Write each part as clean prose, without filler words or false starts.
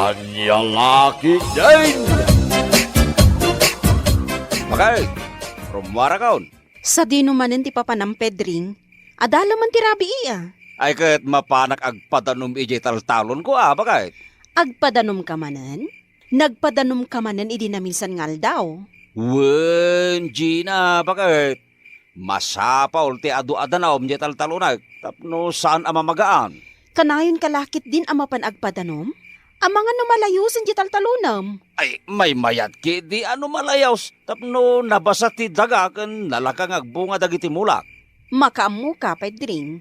Anyang aki din! Bakit? Rumwara kaon? Sa dinumanin ti papanam Pedring, adala man ti rabi iya. Ay kat mapanak agpadanom ijay taltalon ko bakit? Agpadanom ka manen? Nagpadanom ka manen idi na minsan ngal daw. Wen, Gina, bakit? Masapaw ti adu-adanaw ijay taltalonag, tapno saan amamagaan? Kanayon kalakit din amapan agpadanom? Ang mga numalayusin di taltalunam. Ay, may mayat ki di ano malayaws, tapno nabasa ti daga kan nalakang agbunga dagiti mulak. Makaamu ka, Pedring.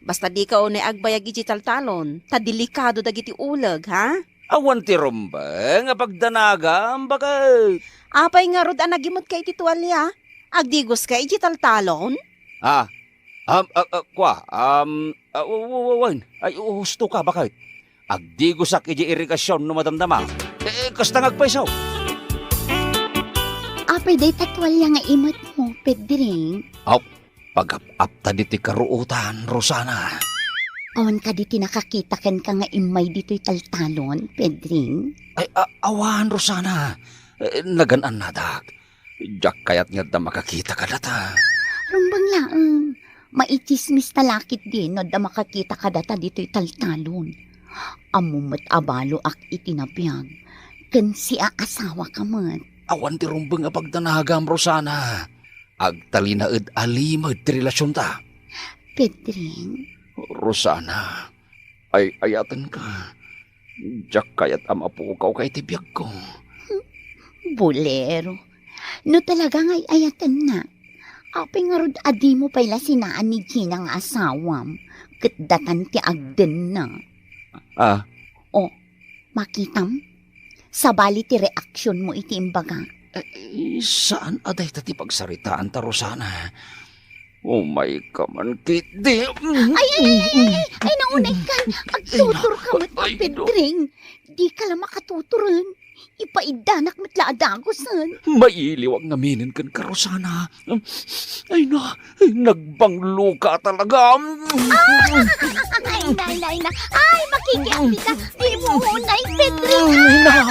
Basta di ka unay agbayag iti taltalon, ta delikado dagiti ulag, ha? Awan ti rumbeng, pagdanagam, bakit? Apay nga rod anagimot ka iti tuwalya. Agdigos ka iti taltalon? Ay, husto ka, bakit? Agdigosak iji irigasyon no madamdama. Kasta ngagpaisaw. Apay day tatwalya nga imot mo, Pedring. Pag-apta diti karuutan, Rosana. Awan ka diti nakakita ken ka nga imay dito'y taltalon, Pedring. Ay, awan, Rosana. Naganaan na, dak. Diyak kayat nga da makakita ka data. Rumbang laang, maichismis talakit din no da makakita ka data dito'y taltalon. Amumat abalo ak itinabiyag, ken si aasawa ka mat. Awan ti rumbeng pagdanagam, Rosana. Agtalinaed alimad ti relasyon ta. Pedring, Rosana, ay ayatan ka. Diyak kayat amapukaw kay tibiyag ko. bolero. No talaga nga'y ayatan na. Apay nga rod adi mo pala sinaan ni Gina nga asawam. Katdatan ti agden na. O, makitam? Sabali ti reaksyon mo iti imbaga. Saan aday tati pagsaritaan ta, Rosana? Oh my kaman, kiti. Ay, naunay ka. Agtutur ka mat Pedring. Di ka lang makatuturan. Ipaidanak matla adagosan. Mailiwag naminin kan ka, Rosana. Ay nagbanglo ka talaga. Ay, na. Ay, makikiampi ka. Di mo unay, Pedring.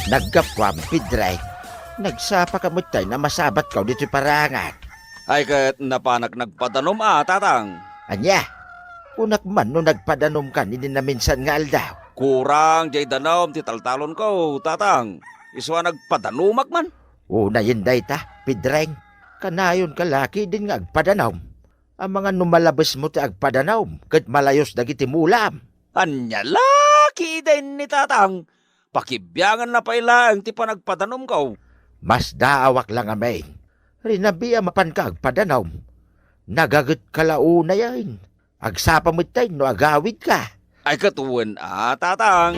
Nagkapwam, Pedray. Nagsapa ka mo tayo na masabat ka dito parangan. Ay kat napanak nagpadanom tatang. Anya, unak man no nagpadanom ka, hindi na minsan nga aldaw. Kurang jay danom ti taltalon ko, tatang. Iswa nagpadanumak man. Una yun day ta, Pedreng. Kanayon kalaki din nga agpadanaw. Ang mga numalabas mo ti agpadanaw, kat malayos dagiti mulam. Anya laki din ni tatang. Pakibyangan na pailang ti panagpadanom ko. Mas daawak lang amay. Rinabiya mapan ka agpadanaw. Nagagat kalauna yan. Agsapa mo tayo no agawid ka. Ay katuwan tatang.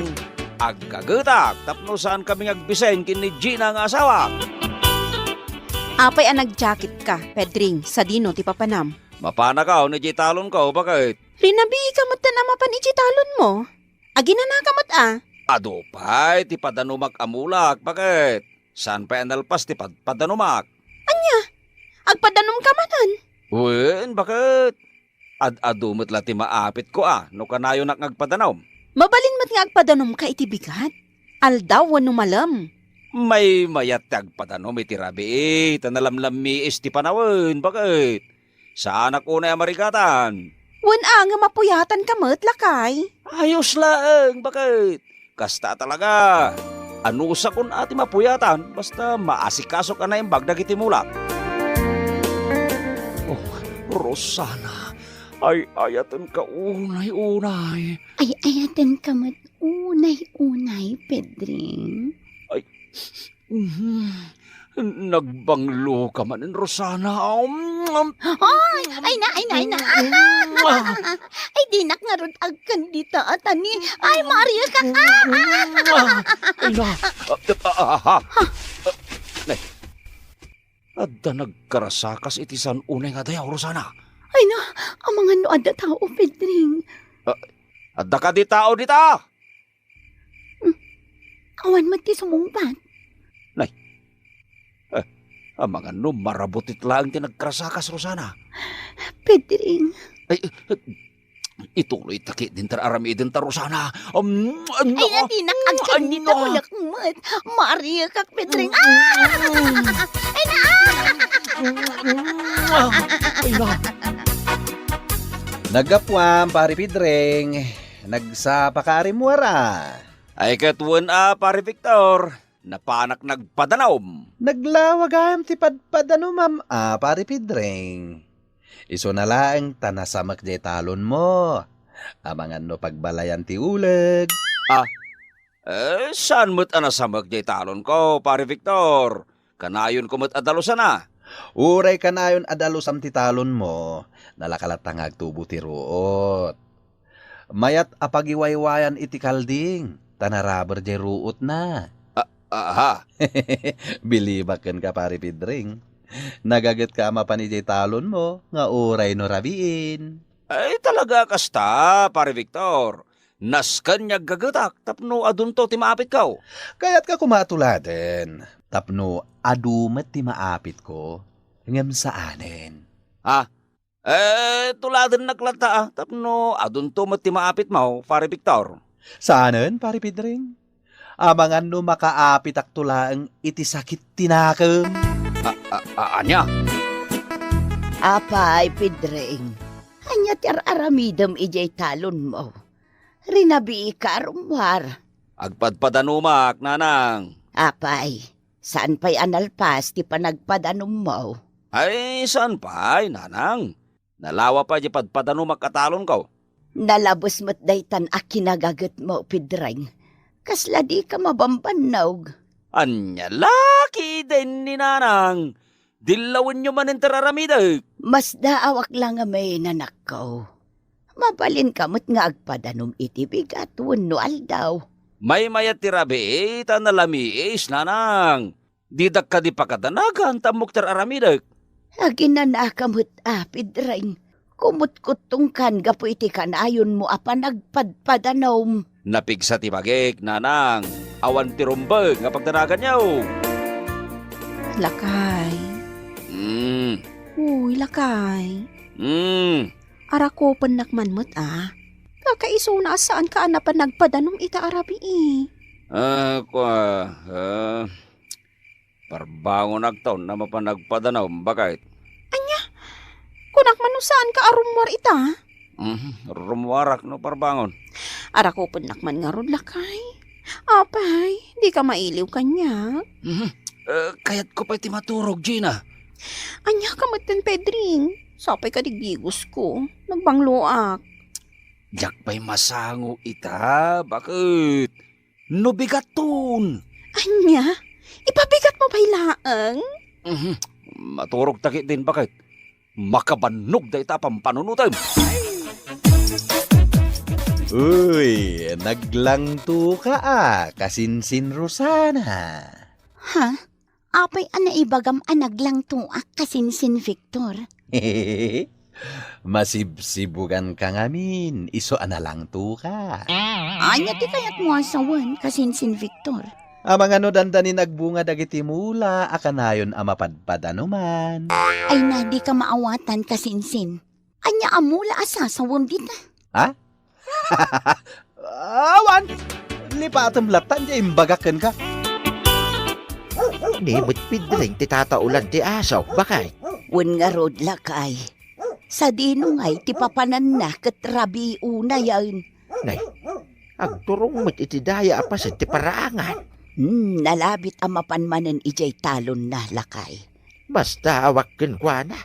Agkagatak, tapno saan kami agbisen kin ni Gina nga asawa. Apay ang nag-jacket ka, Pedring, sa dino ti papanam. Mapana ka ni Jitalon ko, bakit? Rinabi ka mat na mapan ichitalon mo. Aginana ka mat Adupay, ti padanumak amulak, bakit? Saan pa analpas ti padanumak? Agpadanom ka manan. Wen, bakit? Adumot la ti maapit ko no kanayo nak ngagpadanaw. Mabalin mat nga agpadanom ka iti bigat. Aldaw wano malam. May mayat ti agpadanom iti rabi tanalamlami ti panawin, bakit? Saan ako na amarikatan? Wan nga mapuyatan ka mat lakay. Ayos lang, bakit? Kasta talaga. Anusa kun ati mapuyatan, basta maasikaso ka na yung bagdag iti mulak. Oh, Rosana, ay ayatan ka unay-unay. Ay, ayatan ka mat unay, Pedring. Nagbanglo ka man, Rosana. Ay na. Ay, dinak nga rod agkan dita atani. Ay, Maria ka. Ay na. Adda nagkarasakas iti san unay nga dayaw, Rosana. Ay na, ang mga noada tao, Pedring. Adda ka di tao dita. Awan mati sumungpat. Ang mga marabutit lang ti nagkarasakas, Rosana. Pedring. Ay, Ituloy takit din tararami din tarusana. Ay na di nakagkan ni ulak mat. Maria kak Pedring. Ay na. Nagapwam, pari Pidring. Nagsapakari muara. Ay katuan pare Victor. Napanak nagpadanaom. Naglawagayam ti padpadano ma'am, pari Pidring. Iso na lang tanasamak di talon mo. Amangan no pagbalayan ti uleg. Saan mo't anasamag di talon ko, pare Victor? Kanayon ko mo't adalusan na. Uray ka na yun adalusam ti talon mo. Nalakalatangag tubo ti ruot. Mayat apagiwaywayan iti kalding. Tanaraber di ruot na. Aha. Bilibaken ka pari Pidring. Nagagat ka mapanijay talon mo, nga uray no rabiin. Ay talaga kasta, pare Victor. Naskan niya gagatak, tapno adunto ti maapit ka. Kaya't ka kumatuladen. Tapno adumat ti maapit ko, ngem saanen. Tuladan naglata tapno adunto mo ti maapit mo, pare Victor. Saanen, pari Pidring? Amangan no makaapit ak tulaang iti sakit tinakam. Anya? Apay Pedring. Anya ti aramidam ijay talon mo. Rinabi ka rumwar. Agpadpadanumak, nanang. Apay, saan pa'y analpas ti panagpadanom mo? Ay, saan pa, nanang? Nalawa pa di padpadanumak katalon ko. Nalabos mo't daytan a kinagagat mo, Pedring. Kasla di ka mabambanog. Anya, laki din ni nanang. Dilawin nyo man ang tararamidag. Mas daawak lang nga may nanak ko. Mabalin kamot nga agpadanom iti bigat no aldaw. May mayat tirabi, tanalamiis, nanang. Didak ka di pakadanagan, tamok tararamidag. Aginanakamot Pedring. Kumut-kutungkan gapo iti kanayon mo apa nagpadpadanom. Napigsa ti bagik, nanang. Awan ti rumbag, nga pagdanagan niyaw. Lakay. Uy, lakay. Ara ko panakman mo't Kakaiso na saan ka pa nagpadanom ita arabi Parbango nagtaon na mapanagpadanaw, bakit? Kunak man saan ka arumwar ita? Rumwarak no parbangon. Ara ko panakman nga ron lakay. Apay, di ka mailiw kanya. Kayat ko pa iti maturog, Gina. Anya ka matin Pedring. Sapay ka digdigos ko. Nagbangloak. Jak pa'y masango ita, bakit? No bigaton. Anya? Ipabigat mo ba'y laang? Maturog takit din, bakit? Makabanog da ita pampanunutan. Uy, naglangto ka kasinsin Rosana. Ha? Apay ibagam anaglang tuak kasinsin Victor. Masibsibugan ka ngamin, iso analang to ka. Anya ti kayat mo asawan kasinsin Victor. Amang ano dandanin nagbunga dagiti mula, akanayon amapadpadano man. Ay na di ka maawatan kasinsin. Anya amula asasawam dita. Awan! Lipatam latan di imbagakan ka. Ni mo't Pidring ti tataulan ti asaw, bakay? Wen nga rod lakay. Sa dinungay ti papanan na katrabi una yan. Nay, agturong mo't iti daya apas ti paraangan. Nalabit ang mapanmanan ijay talon na lakay. Basta awakken kwa na.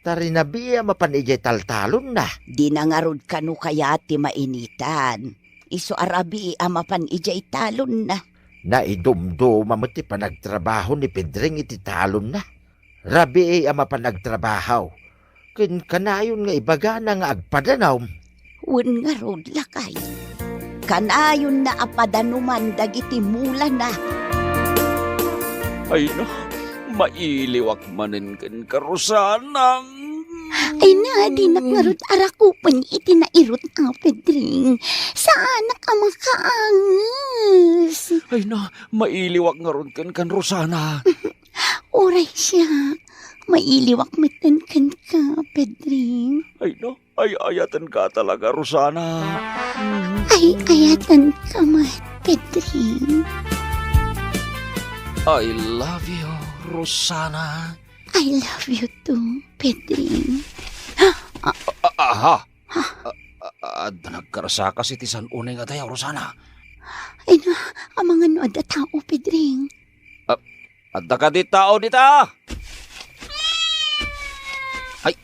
Tarinabi mapan ijay taltalon na. Di na nga rod kanu kaya ti mainitan. Iso arabi amapan ijay talon na. Naidumdo mamati panagtrabaho ni Pedring iti talon na. Rabi ama panagtrabaho. Kin kanayon nga ibaga na nga agpadanaw. Wen nga rod lakay. Kanayon na apadanuman dagiti mula na. Ay no, mailiwak manin kan karusanang. Ay na, di nakngarot arakupan iti nairot ang Pedring. Saan ka makaangas? Ay na, mailiwak nga ron kan Rosana. Oray siya. Mailiwak matan kan ka, Pedring. Ay no, Ay, ayatan ka talaga, Rosana. Ay, ayatan ka mat, Pedring. I love you, Rosana. I love you too, Pedring. Aha. Nagkarasa kasi tisan unay nga tayo, Rosana. Ay na, ang mga nood at tao, Pedring. At ka di tao dita. Ay,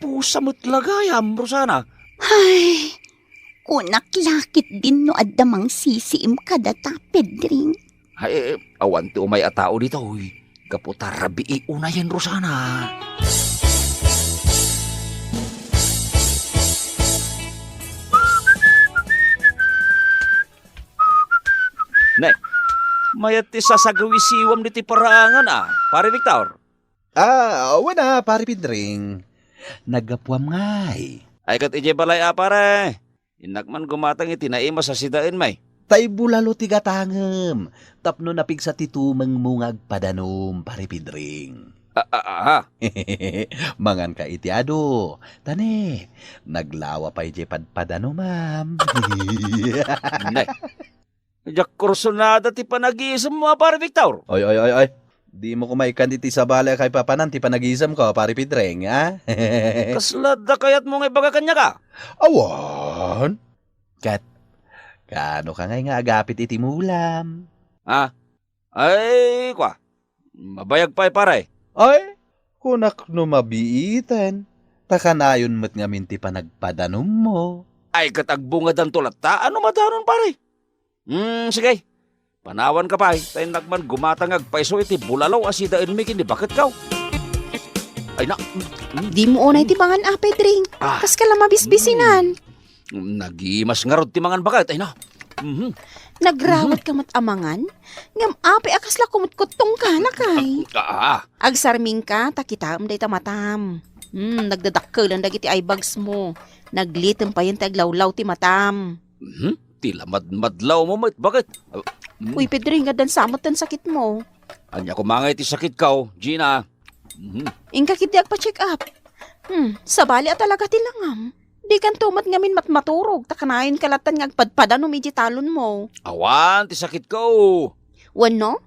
pusa mo't lagayam, Rosana. Ay, kunak lakit din no adamang sisiim kadata, Pedring. Ay, awan ti umay at tao dito, uy. Kaputa rabii unayan, Rosana. Nay, mayat ti sasagawisiwam di ti parangan pare Victor. Wala, pare Pedring. Nagapuam ngay. Ay kat ije balay pare. Inakman gumatang iti naima sa sidain may. Tay bulalo ti gatangem. Tapno napig sa titumeng mungag padanom, pare Pedring. Mangan ka itiado. Tane, naglawa pa ije padpadano, ma'am. Nay, jak kursunada ti panag-iisam mo pare Victor. Oy. Di mo kumaikan diti sa bala kay papanan ti panagisam ko, pare Pedring, ha? Kaslada kayat mo nga ibaga kanya ka. Awan. Kano ka nga agapit iti mulam? Ay, kwa. Mabayag pa pare. Ay, kunak no mabiitan. Takanayon mo't nga minti pa nagpadanom mo. Ay katagbungad ang tulat ta. Ano madanon pare? Sige. Panawan ka pa tayo nagman gumatang agpaiso iti bulalaw asidain mi kini bakit kaw? Ay na. Di mo unay ti mangan Pedring. Kas ka lang mabisbisinan. Nagimas nga rod ti mangan bakit? Ay na. Nagrawat ka mat amangan. Ngam ape akasla kumutkutong ka na kay. Agsarming ka, takitam day tamatam. Nagdadakkel ang dagiti eyebags mo. Naglitem pa yun taglawlaw ti matam. Tila madlaw mo mait bakit? Uy, Pedring, gadan samot ang sakit mo. Anya kumangay ti sakit kaw, Gina. Ingka kiti agpa-check up. Sabali at talaga tilangam. Di kan tumat ngamin matmaturog, takanayon kalatan ngagpadpadan umiji talon mo. Awan, ti sakit ko. Wano?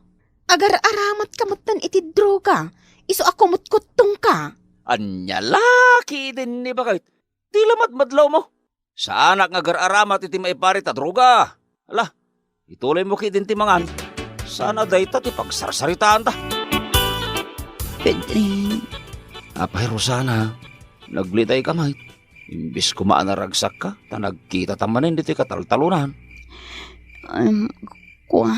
Agar-aramat kamutan iti droga. Iso ako mutkutong ka. Anya laki din ni bakit? Tila madlaw mo. Sa anak nga gar-aramat iti maipari ta droga. Ala, ituloy mo kidin ti mangan. Sana dayta ti pagsarsaritaan ta. Pedring. Apay Rosana, naglitay ka mait. Imbis kumaan na ragsak ka, ta nagkita tamanin dito kataltalunan. Kwa.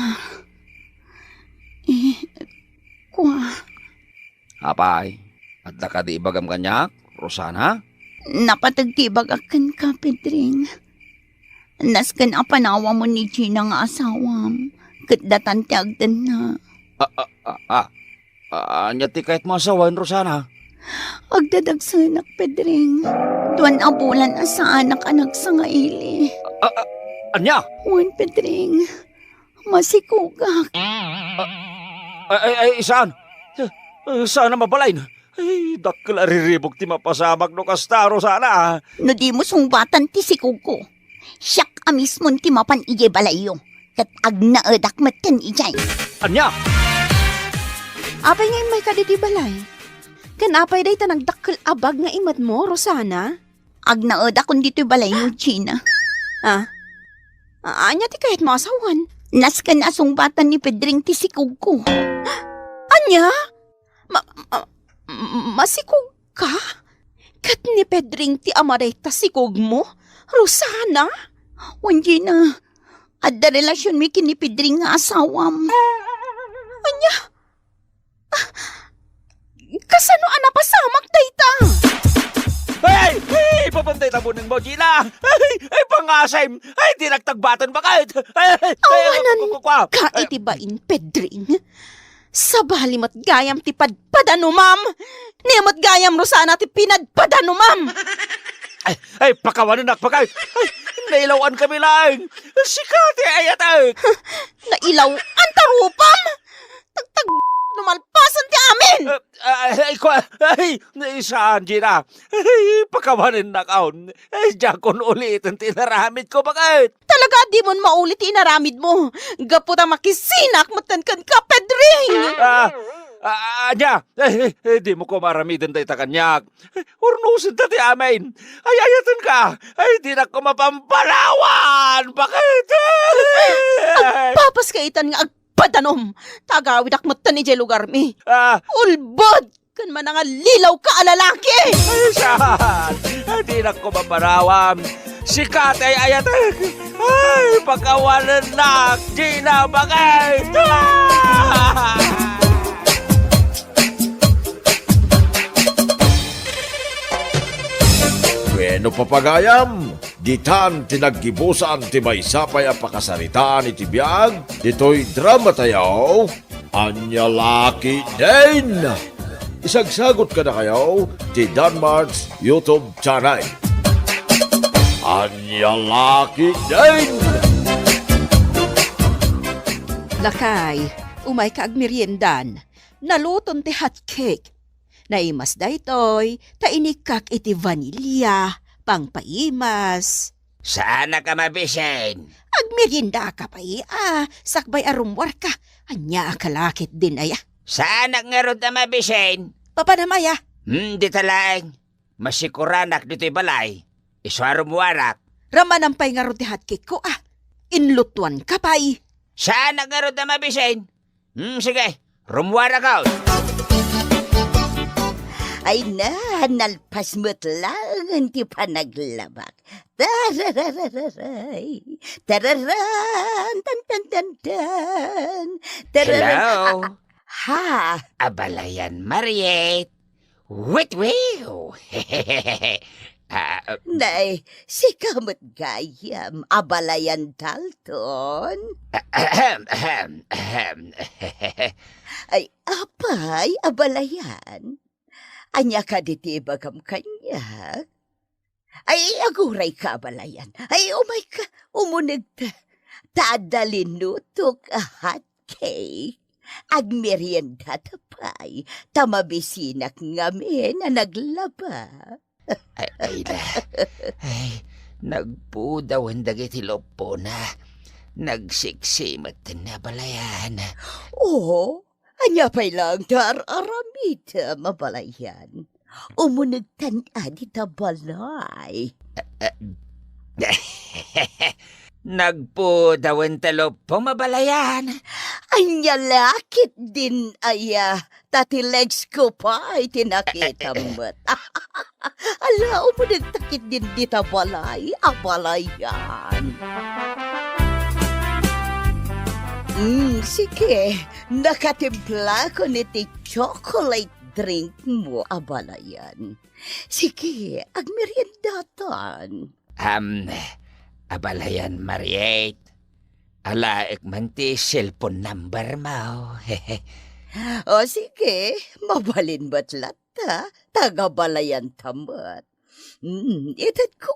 Apay, at ka di ibagam kanyak, Rosana? Napatagtibag akan ka, Pedring. Naskan apanawa mo ni Gina nga asawam. Katdatan ti agdan na. Anya ti kahit masawan, Rosana? Agdadagsanak, Pedring. Tuwan abulan asa anak-anak sa ngaili. Anya? Wan, Pedring. Masikugak. Ay, saan? Saan na mabalay na? Ay, dakkel ariribog ti mapasabak no kasta, Rosana. No di mo sungbatan ti sikugo. Siyak amis mo ti mapan ije balayo. Kat agnaedak matan ijay. Anya? Apay ngayon may kaditi balay. Kanapay day ta nagdakkel abag nga imad mo, Rosana. Agnaedak kun dito balayo, Gina. Anya ti kahit masawan. Naskan asungbatan ni Pedring ti sikugo. Anya? Masikog ka? Kat ni Pedring ti amaray ta sikog mo? Rosana? Wan, Gina. Adda relasyon mi kini Pedring nga asawam. Anya? Kasano anapasamak dayta? Hey! Papantay tabunin mo, Gina! Ay, pangasay! Ay, di nagtagbatan ba kahit? Awanan ka itibain, Pedring. Sabali mat gayam ti padpadano, ma'am. Niyamat gayam Rosana ti pinadpadano, ma'am. Ay, pakawanan nakpakay! Ay, nailawan kami lang! Sikati ayat ay! Nailaw ang tarupam. Tagtag numalpasan ti amin! Saan, Gina? Ay, pakawanin na kaon. Ay, jakon ulit ang tinaramid ko, bakit? Talaga di mo maulit inaramid mo. Gaputa makisinak matan ka, Pedring! Anya, di mo ko maramidin tayo takanyak. Urnusin ta ti amin. Ay, ayatan ka. Ay, di na ko mapampalawan. Bakit? Papas kaitan nga agpadanom. Tagawid akmatan ni jay lugar mi. Ulbod! Kan man nga lilaw ka alalaki! Ay, saan? Ay, di na ko maparawam. Sikat ay ayatan. Ay, pagkawalan na. Gina, bakit? Bueno papagayam, ditan tinaggibusan ti may sapay ang pakasaritaan iti biyag, dito'y drama tayo, Anya Laki din! Isagsagot ka na kayo ti Danmar's YouTube channel. Anya Laki din! Lakay, umay ka agmeriendan. Naluton ti hot cake. Naimas daytoy, tainikak iti vanilya, pangpaimas. Sana ka mabisen. Agmerienda ka pa sakbay arumwar ka. Anya akalakit din aya. Sana nga ron na mabisen. Papanamaya, Di talaeng. Masikuranak dito'y balay. Iswarumwarak. ramanampay nga ron ti hot cake ko Inlutuan ka pa Sana nga ron na mabisen. Sige, rumwarak out. Ay na, nalpas mo't lang ti panaglabak. Tarararay, tararan, tan tan tan tan. Hello? Ha, Abalayan, Mariette. Wait. nay, si kamot gayam, abalayan Dalton. Ay, apay, abalayan. Anya ka diti bagam kanya. Ay, aguray ka, abalayan. Ay, umay ka, umunig ta. Tadalinutok a hot cake. Agmerienda tapay. Tamabisinak ngamin na naglaba. Ay, nagpudawan dagiti lopo na. Nagsiksimat na balayan. Oo, anya pa'y lang dar-aramita mabalayan. Umunig tanad ita balay. Nagpudawan talo pumabalayan. Anya lakit din aya. Tati legs ko pa ay tinakita mo't. Ala, umunig takit din dita balay. Abalayan. Sige. Nakatimpla ko niti chocolate drink mo, abalayan. Sige, agmeriendatan. Abalayan, Mariette. Alaik man ti cellphone number mo. O sige, mabalin ba't lata? Tagabalayan tamat. Itat ko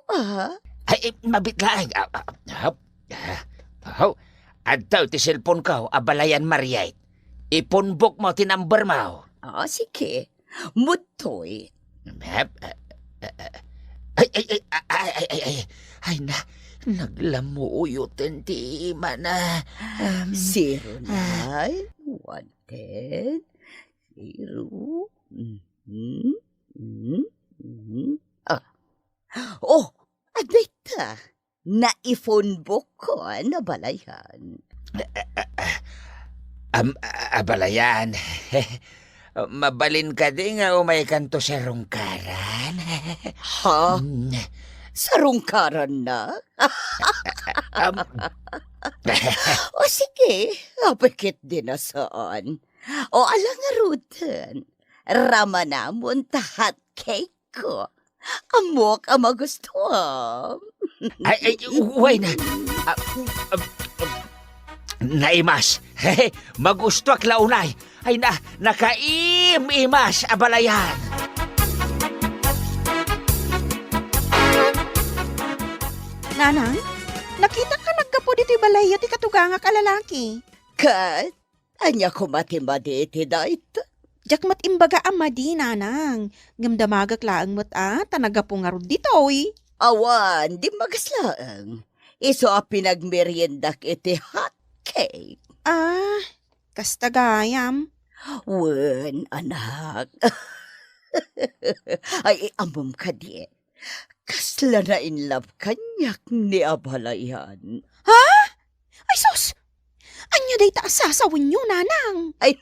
Ay, mabitlaang. Adtaw ti cellphone ko, abalayan, Mariette. Ipunbok mo ti number mo. Sige. Mutoy. Ay na, naglamuyutin ti ima na. 09 110 0 Oh, adita. Na-phone book ko na balayan. Abalayan. Mabalin ka din nga umay kanto sa rungkaran. Ha? Sarungkaran na? O sige, apikit din na saan. O alang nga rutan, rama na muntahat cake ko. Amok ang magustuhan. Ay, uway na. Naimas. Magusto ak launay. Ay na, nakaim-imas abalayan. Nanang, nakita ka nagkapo dito'y balayo ti katuganga kalalaki. Kat, Anya ko mati-maditi dayta. Jak mat imbaga amadi nanang. Ngam damagak laang mat tanaga po nga rod ditoy. Awan, di magaslaang. Iso a pinagmeriendak iti hot cake. Kasta gayam. Wen, anak. Ay, amom ka di. Kasla na in love kanyak ni abalayan. Ay sus! Anya day taasasawin nyo, nanang. Ay,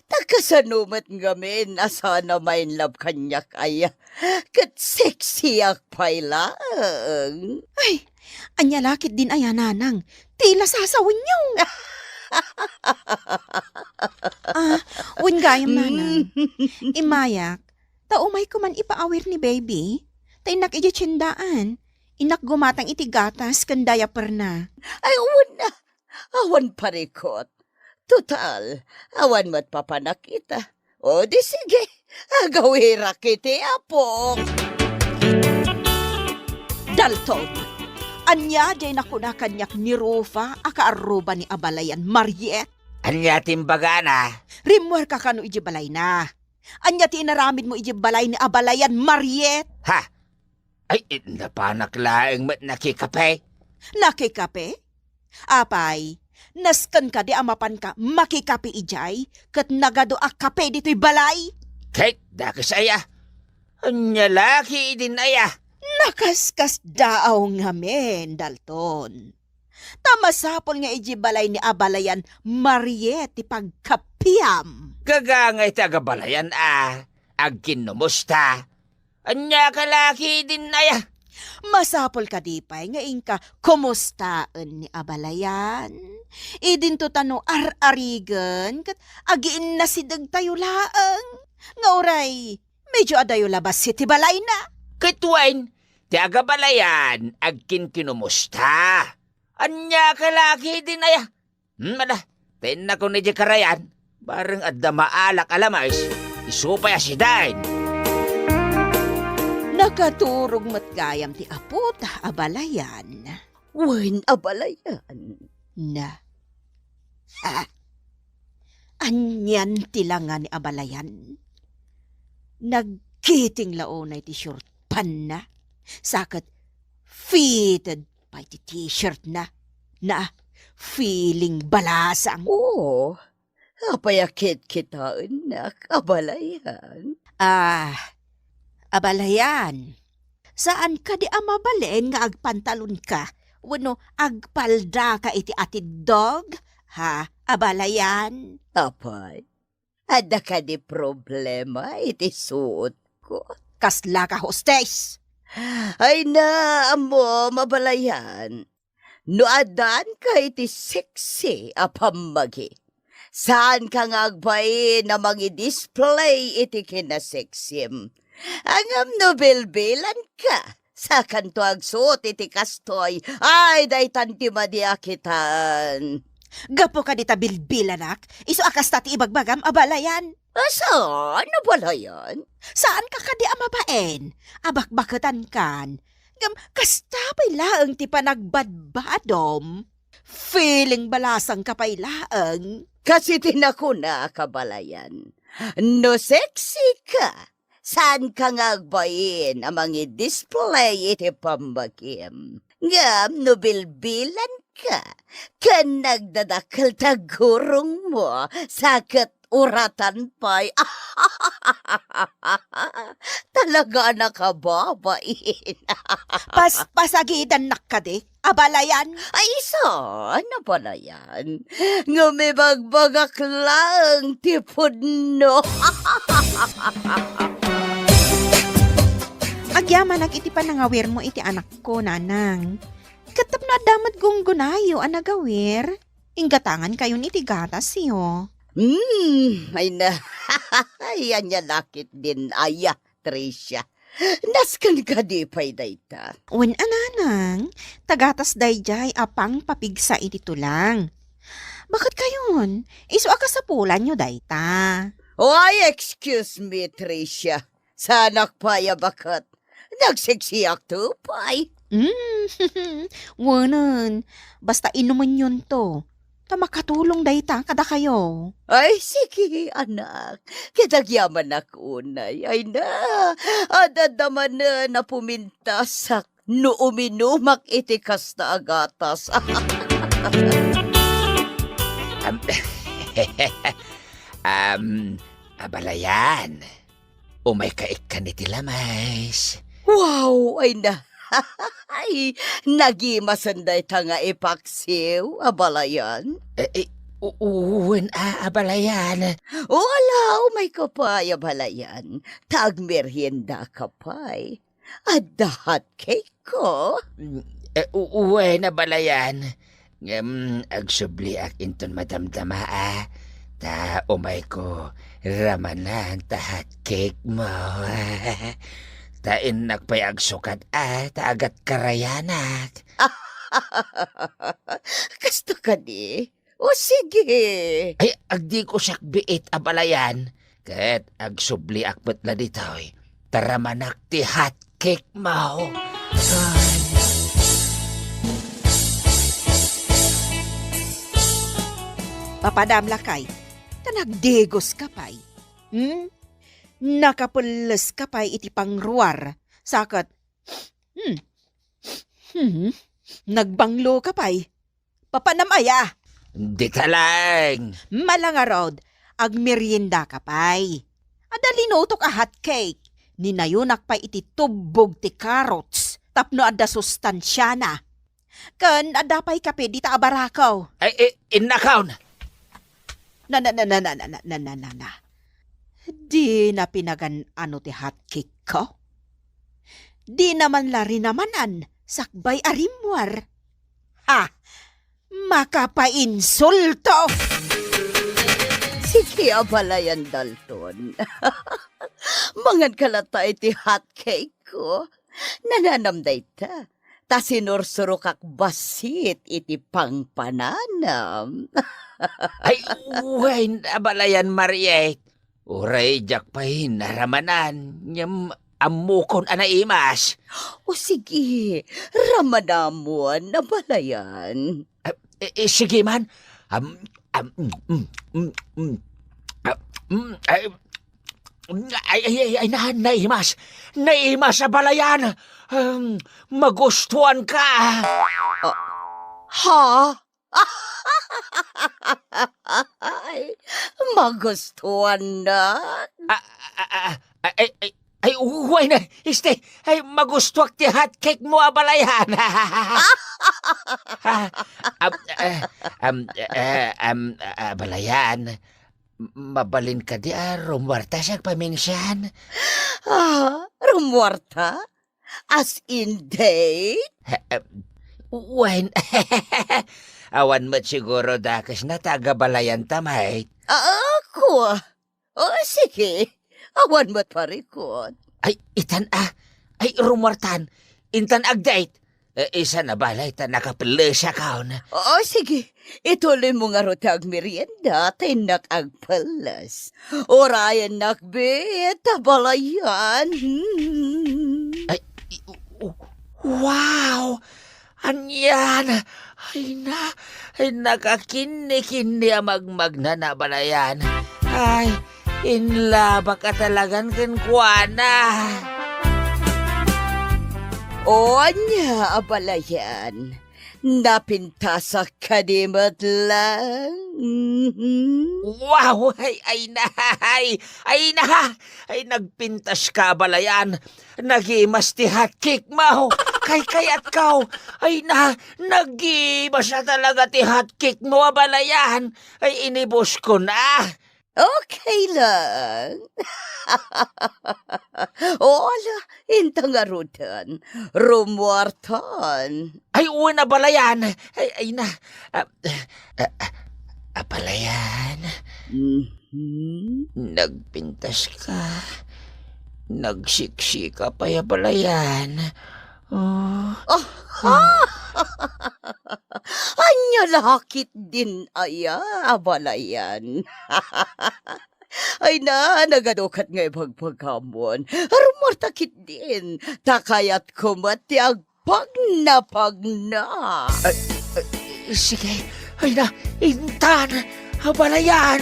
takasanumat ngamin asana may in love kanyak ay kat sexy ak pailang. Ay, anya lakit din aya, nanang. Tila sasawin nyo. Wen gayam, nanang. Imayak, taumay ko man ipaawir ni baby. Tainak iji tsindaan. Inak gumatang iti gatas kan diaper na. Ay, awan na. Awan parikot. Total, awan mat papanakita. O di sige, agawira kiti apok. Dalton, anya jay nakuna kanyak ni Rufa akaaruba ni abalayan Mariet. Anya timbaga na. Rimwer ka kano iji balay na. Anya ti inaramid mo iji balay ni abalayan Mariet. Ha? Ay, napanak laeng mat nakikape. Nakikape? Apay, naskan ka di amapan ka makikape ijay kat nagado a kape dito'y balay. Kate, dakas aya. Anya laki din aya. Nakaskas daaw nga men, Dalton. Tamasapol nga iji balay ni abalayan Mariet ti pagkapiam. Gagangay tagabalayan Agkin numusta. Anya ka laki din aya. Masapol ka di pa'y nga inka kumustaan ni abalayan. Idin to tano ar-arigan kat agiin na sidag tayo laang. Nga oray, medyo adayo labas si tibalay na. Kitwain, ti agabalayan agkin kinumusta. Anya ka laki din aya. Mala, ten na ko ni karayan. Bareng adda maalak alamais. Isupay asidain. Nakaturog matgayam ti aputa abalayan. Wen abalayan. Na. Anyan tilangan ni abalayan. Nagkiting laonay ti short pan na. Sakat fitted pa ti t-shirt na. Na feeling balasang. Oo, apayakit kita anak, abalayan. Abalayan. Saan ka di amabalen nga agpantalon ka? Wano agpalda ka iti atid dog? Ha? Abalayan? Apay, ada ka di problema iti suot ko. Kasla ka hostess. Ay na, amo, mabalayan. No adan ka iti sexy apamagi. Saan ka nga agbayin na mangi-display iti kinasexim? Angam no bilbilan ka. Sa kanto agsuot iti kastoy. Ay, day tanti madiakitan. Gapo ka dita bilbilanak. Iso akas tati ibagbagam abalayan. Saan na pala yan? Saan ka kadi amabaen? Abakbakatan kan. Ngam kastapay laang ti panagbadbadom. Feeling balasang kapay laang. Kasi tinakuna kabalayan. No sexy ka. Saan ka nga agbayin amang i-display iti pambagim? Ngam no bilbilan ka. Kan nagdadakal tagurong mo. Sakit uratan pa'y. Talaga nakababain. Pasagidan nakadi. Abalayan. Ay, ano pala yan? Ngumibagbagak lang, tipod no. Agyaman iti panangawir mo iti anak ko, nanang. Katap na damat gunggunayo anagawir. Inggatangan kayo iti gatas siyo. Ay na. Yan niya lakit din, aya, Tricia. Naskan ka di pa'y dayta. Wen ananang, tagatas dayjay apang papigsa iti tulang. Bakit kayon? Iso akasapulan nyo dayta. Why, excuse me, Tricia. Sanak pa'y bakat. Nagsiksiyak to pa'y. Wanan, basta inuman yun to. Ta makatulong dayta kada kayo. Ay, sige, anak. Kitagyaman ako, unay. Ay na, adadaman na pumintasak no uminumak itikas na agatas. Abalayan. Umay kaik ka ni Tilamais. Wow, ay na. Ay, nagimasanday ta nga ipaksiw, abalayan. Uwin abalayan. Wala, umay kapay, abalayan. Tagmerienda kapay. Adahat cake ko. Uwin abalayan. Agsubli ak inton madamdama Ta umay ko ramanan tahat cake mo. Ta inak pa'y agsukat ta agat karayanak. Kasto ka di? O sige. Ay, agdi ko siyak biit abalayan. Kat agsubli akbat na ditoy. Taramanak ti hot cake mo. Papadamla kay, tanagdegos ka pay. Nakapulas ka pay iti pangruar. Sakat, nagbanglo ka pay. Papanamaya, Di talang. malangarod, agmerienda ka pay. Adalinotok a hot cake. Ninayunak pa iti tubog ti carrots. Tapno adda sustansya na. Kan adapay kape di ta abarakaw. Ay, inakaw na. Na. Di na pinagan ano ti hot cake ko? Di naman lari namanan, sakbay arimwar. Ha! Makapainsulto! Sige, abalayan, Dalton. Mangan kalata iti hot cake ko. Nananamday ta. Ta sinursuro kak basit iti pangpananam. Ay, uwain abalayan Mariet. Uray jak pa hinaramanan. Nyam amukon anaimas. O sige, ramadamuan na balayan. Sige man. Ay, naimas. Naimas abalayan. Magustuhan ka. Ha? Ay, magustuhan na. Ay, uway na. Ay, magustuhan ti hot cake mo abalayan. Abalayan. Mabalin ka di rumwarta siya paminsyan. Rumwarta? As in date? Uwain. Awan mo't siguro dakas na taga-balayan tamay. Ako? O sige, awan mo't parikot. Ay, itan Ay, rumwartan. Intan agdate. Isa na balay ta nakapili siya kaon. O sige, ituloy mo nga rotag merienda, tinak agpalas. Orayan nakbit, tabalayan. Ay, wow! Anyan! Ay nakakini-kini amagmag na nabalayan. Ay, inlaba ka talagang kinkwana. O anya, abalayan. Napintasak ka di matlang. Wow! Ay nagpintas ka balayan. Nagimas ti hot cake mo. Kayat kaw. Ay nagimas na talaga ti hot cake mo balayan. Ay inibos ko na. Okay lang. Ola, intang arutan. Rumwartan. Ay uwi na balayan. Ay na. Balayan. Nagpintas ka. Nagsiksika pa ya balayan. Anya lakit din aya, abalayan. Ay na, nagadukat nga ipagpagkamon. Rumortakit din. Takayat kumatiag pag na. Sige, Ay na, intan, balayan.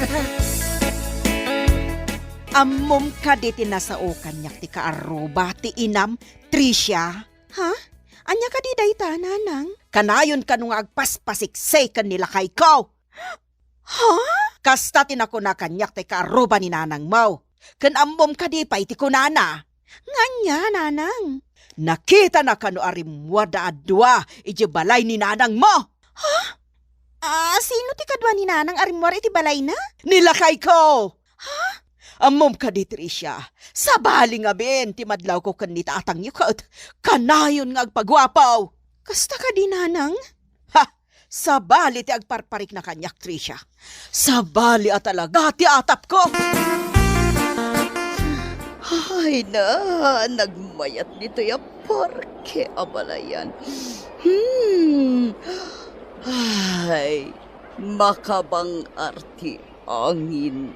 Ammom ka di tinasaokan niyak ti kaaruba ti inam, Tricia. Ha? Anya ka di dayta, nanang? Kanayon ka nung agpaspasiksay kan nila kay ko. Ha? Kasta tinako na kanyak ti kaaruba ni nanang mau. Kan ammom ka di pa iti kunana. Nganya, nanang. Nakita na kano arimwada adwa iti balay ni nanang mo. Ha? Sino ti kadwa ni nanang arimwar iti balay na? Nilakay ko. Ha? Ammom ka di, Tricia. Sabali nga ben, ti madlaw ko kanita atang yukat. Kanayon nga agpagwapaw. Kasta ka di, nanang? Ha! Sabali ti agparparik na kanyak, Tricia. Sabali at talaga ti atap ko. Ay na, nagmayat nito ya parke abalayan. Ay, makabang arti angin.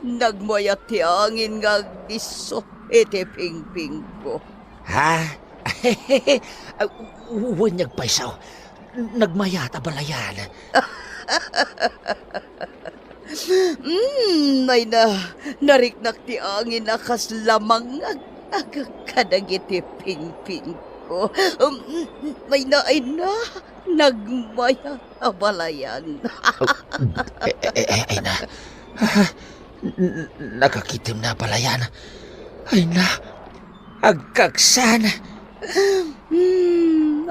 Nagmayat ti angin nga diso ete pingping ko. Ha? Wanyag paisaw. Nagmayat balayan. Ay na, nariknak ti angin akas lamang agakadagiti pingping ko. Ay na, nagmaya abalayan. Ay na. Nakakitim na balayan. Ay na. Agkaksan.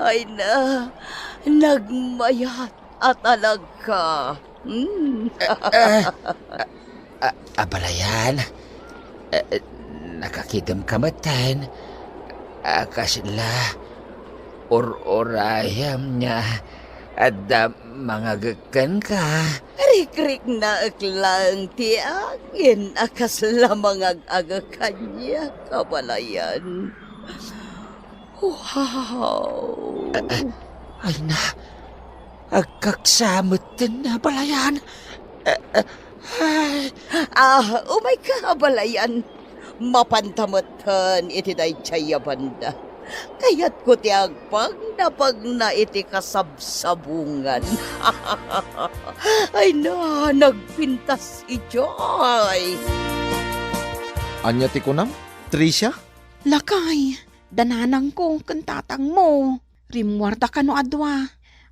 Ay na, nagmayat at alaga. Abalayan. Nakakitim kamatan. Kasila. Or-orayam niya. At mga gakan ka. Rik-rik na aklang ti angin akas lamang ag-agakan niya kabalayan. Wow! Ay na. Agkaksamot din na balayan. Umay ka balayan. Mapantamatan iti day tsaya banda. Kaya't ko ti agpag na iti kasabsabungan. Ay na, nagpintas ijoy. Anya ti kunam? Tricia? Lakay, dananang ko kantatang mo. Rimwarda ka no adwa.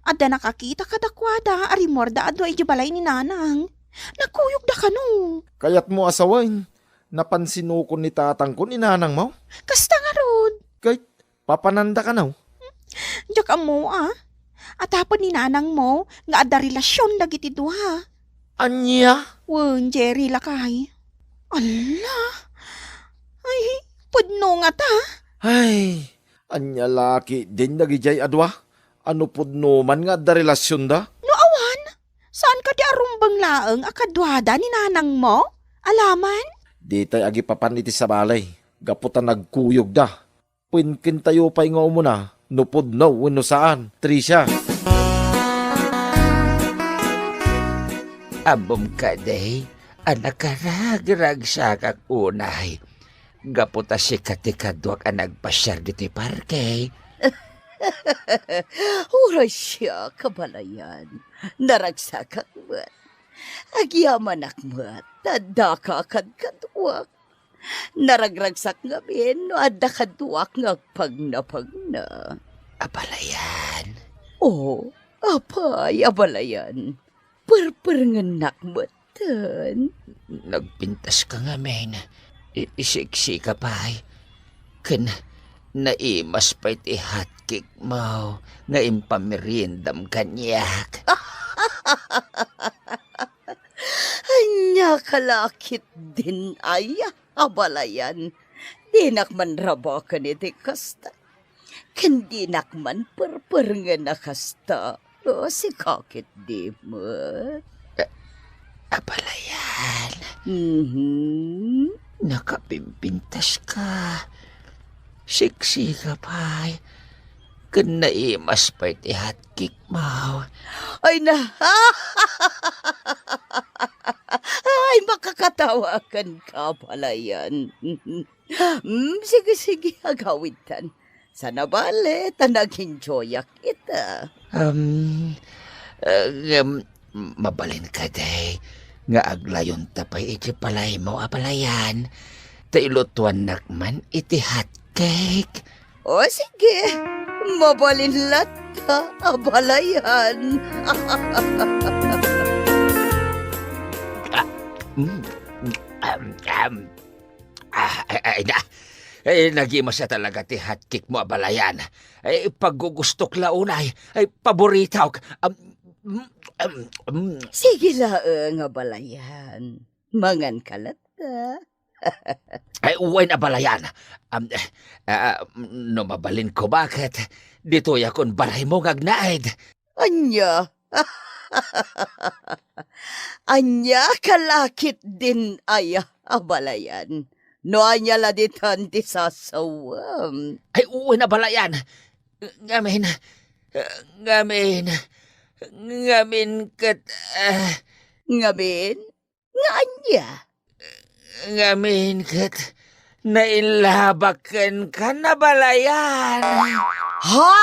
Adda nakakita ka dakwada, arimwarda adwa iti balay ni nanang. Nakuyog da ka no. Kayat mo asawain. Napansin ko ni tatang ko ni nanang mo. Kasta nga rod. Kahit papananda ka na. Diyak mo At hapon ni nanang mo, nga adda relasyon dagiti duha. Anya? Wen, Jerry, lakay. Ala. Ay, pudno nga ta. Ay, anya laki din nagijay adwa. Ano pudno man nga da relasyon da? No awan, saan ka di arumbang laeng akadwada ni nanang mo? Alaman? Di tay agi papaniti sa balay. Gaputan nagkuyog da. Pinkin tayo pa'y nga umuna. Nupod no, wino saan. Tricia. Abom ka day. Anak karagrag sa kak unay. Gaputa si katikadwak ang nagpasyar dito parke. Uray siya, kabalayan. Naragsakak mat. Agyaman akmat. Tadaka kadkadwak. Naragragsak nga bin, no adda kadwak nga pagna. Abalayan. Oh, apay, abalayan. Perperengenak matan. Nagpintas ka nga, men. Isiksi ka pa. Kan naimas pa iti hatkik mo. Nga impamirindam kanyak. Anya kalakit din ay abalayan. Dinak man rabakan iti kasta. Kandinak man perperengan na kasta. O si kakit di mo. Abalayan. Nakapimpintas ka. Siksi ka pa. Kan naimas pa iti hatkik mo. Ay na. Ay, makakatawakan ka pala yan. Sige, agawitan. Sa nabali, nag-enjoy kita. Mabalin ka, day. Nga aglayon tapay iti palay mo abalayan. Tailutuan nakman iti hot cake. O sige, mabalin lata, abalayan. Ay na. Ay, nagima siya talaga ti hot cake mo abalayan. Ay, paggugustok launay. Ay, paboritaw. Sige laang, abalayan. Mangan kalata. Ay, uwain abalayan. No mabalin ko bakit. Dito yakon balay mo ngagnaid. Anya. Anya kalakit din ay abalayan. No anya laditan ti sasawam. Ay, uwain abalayan. Ngamin kat... Ngamin? Nga anya? ngamin kat... nailabakan ka na balayan. Ha!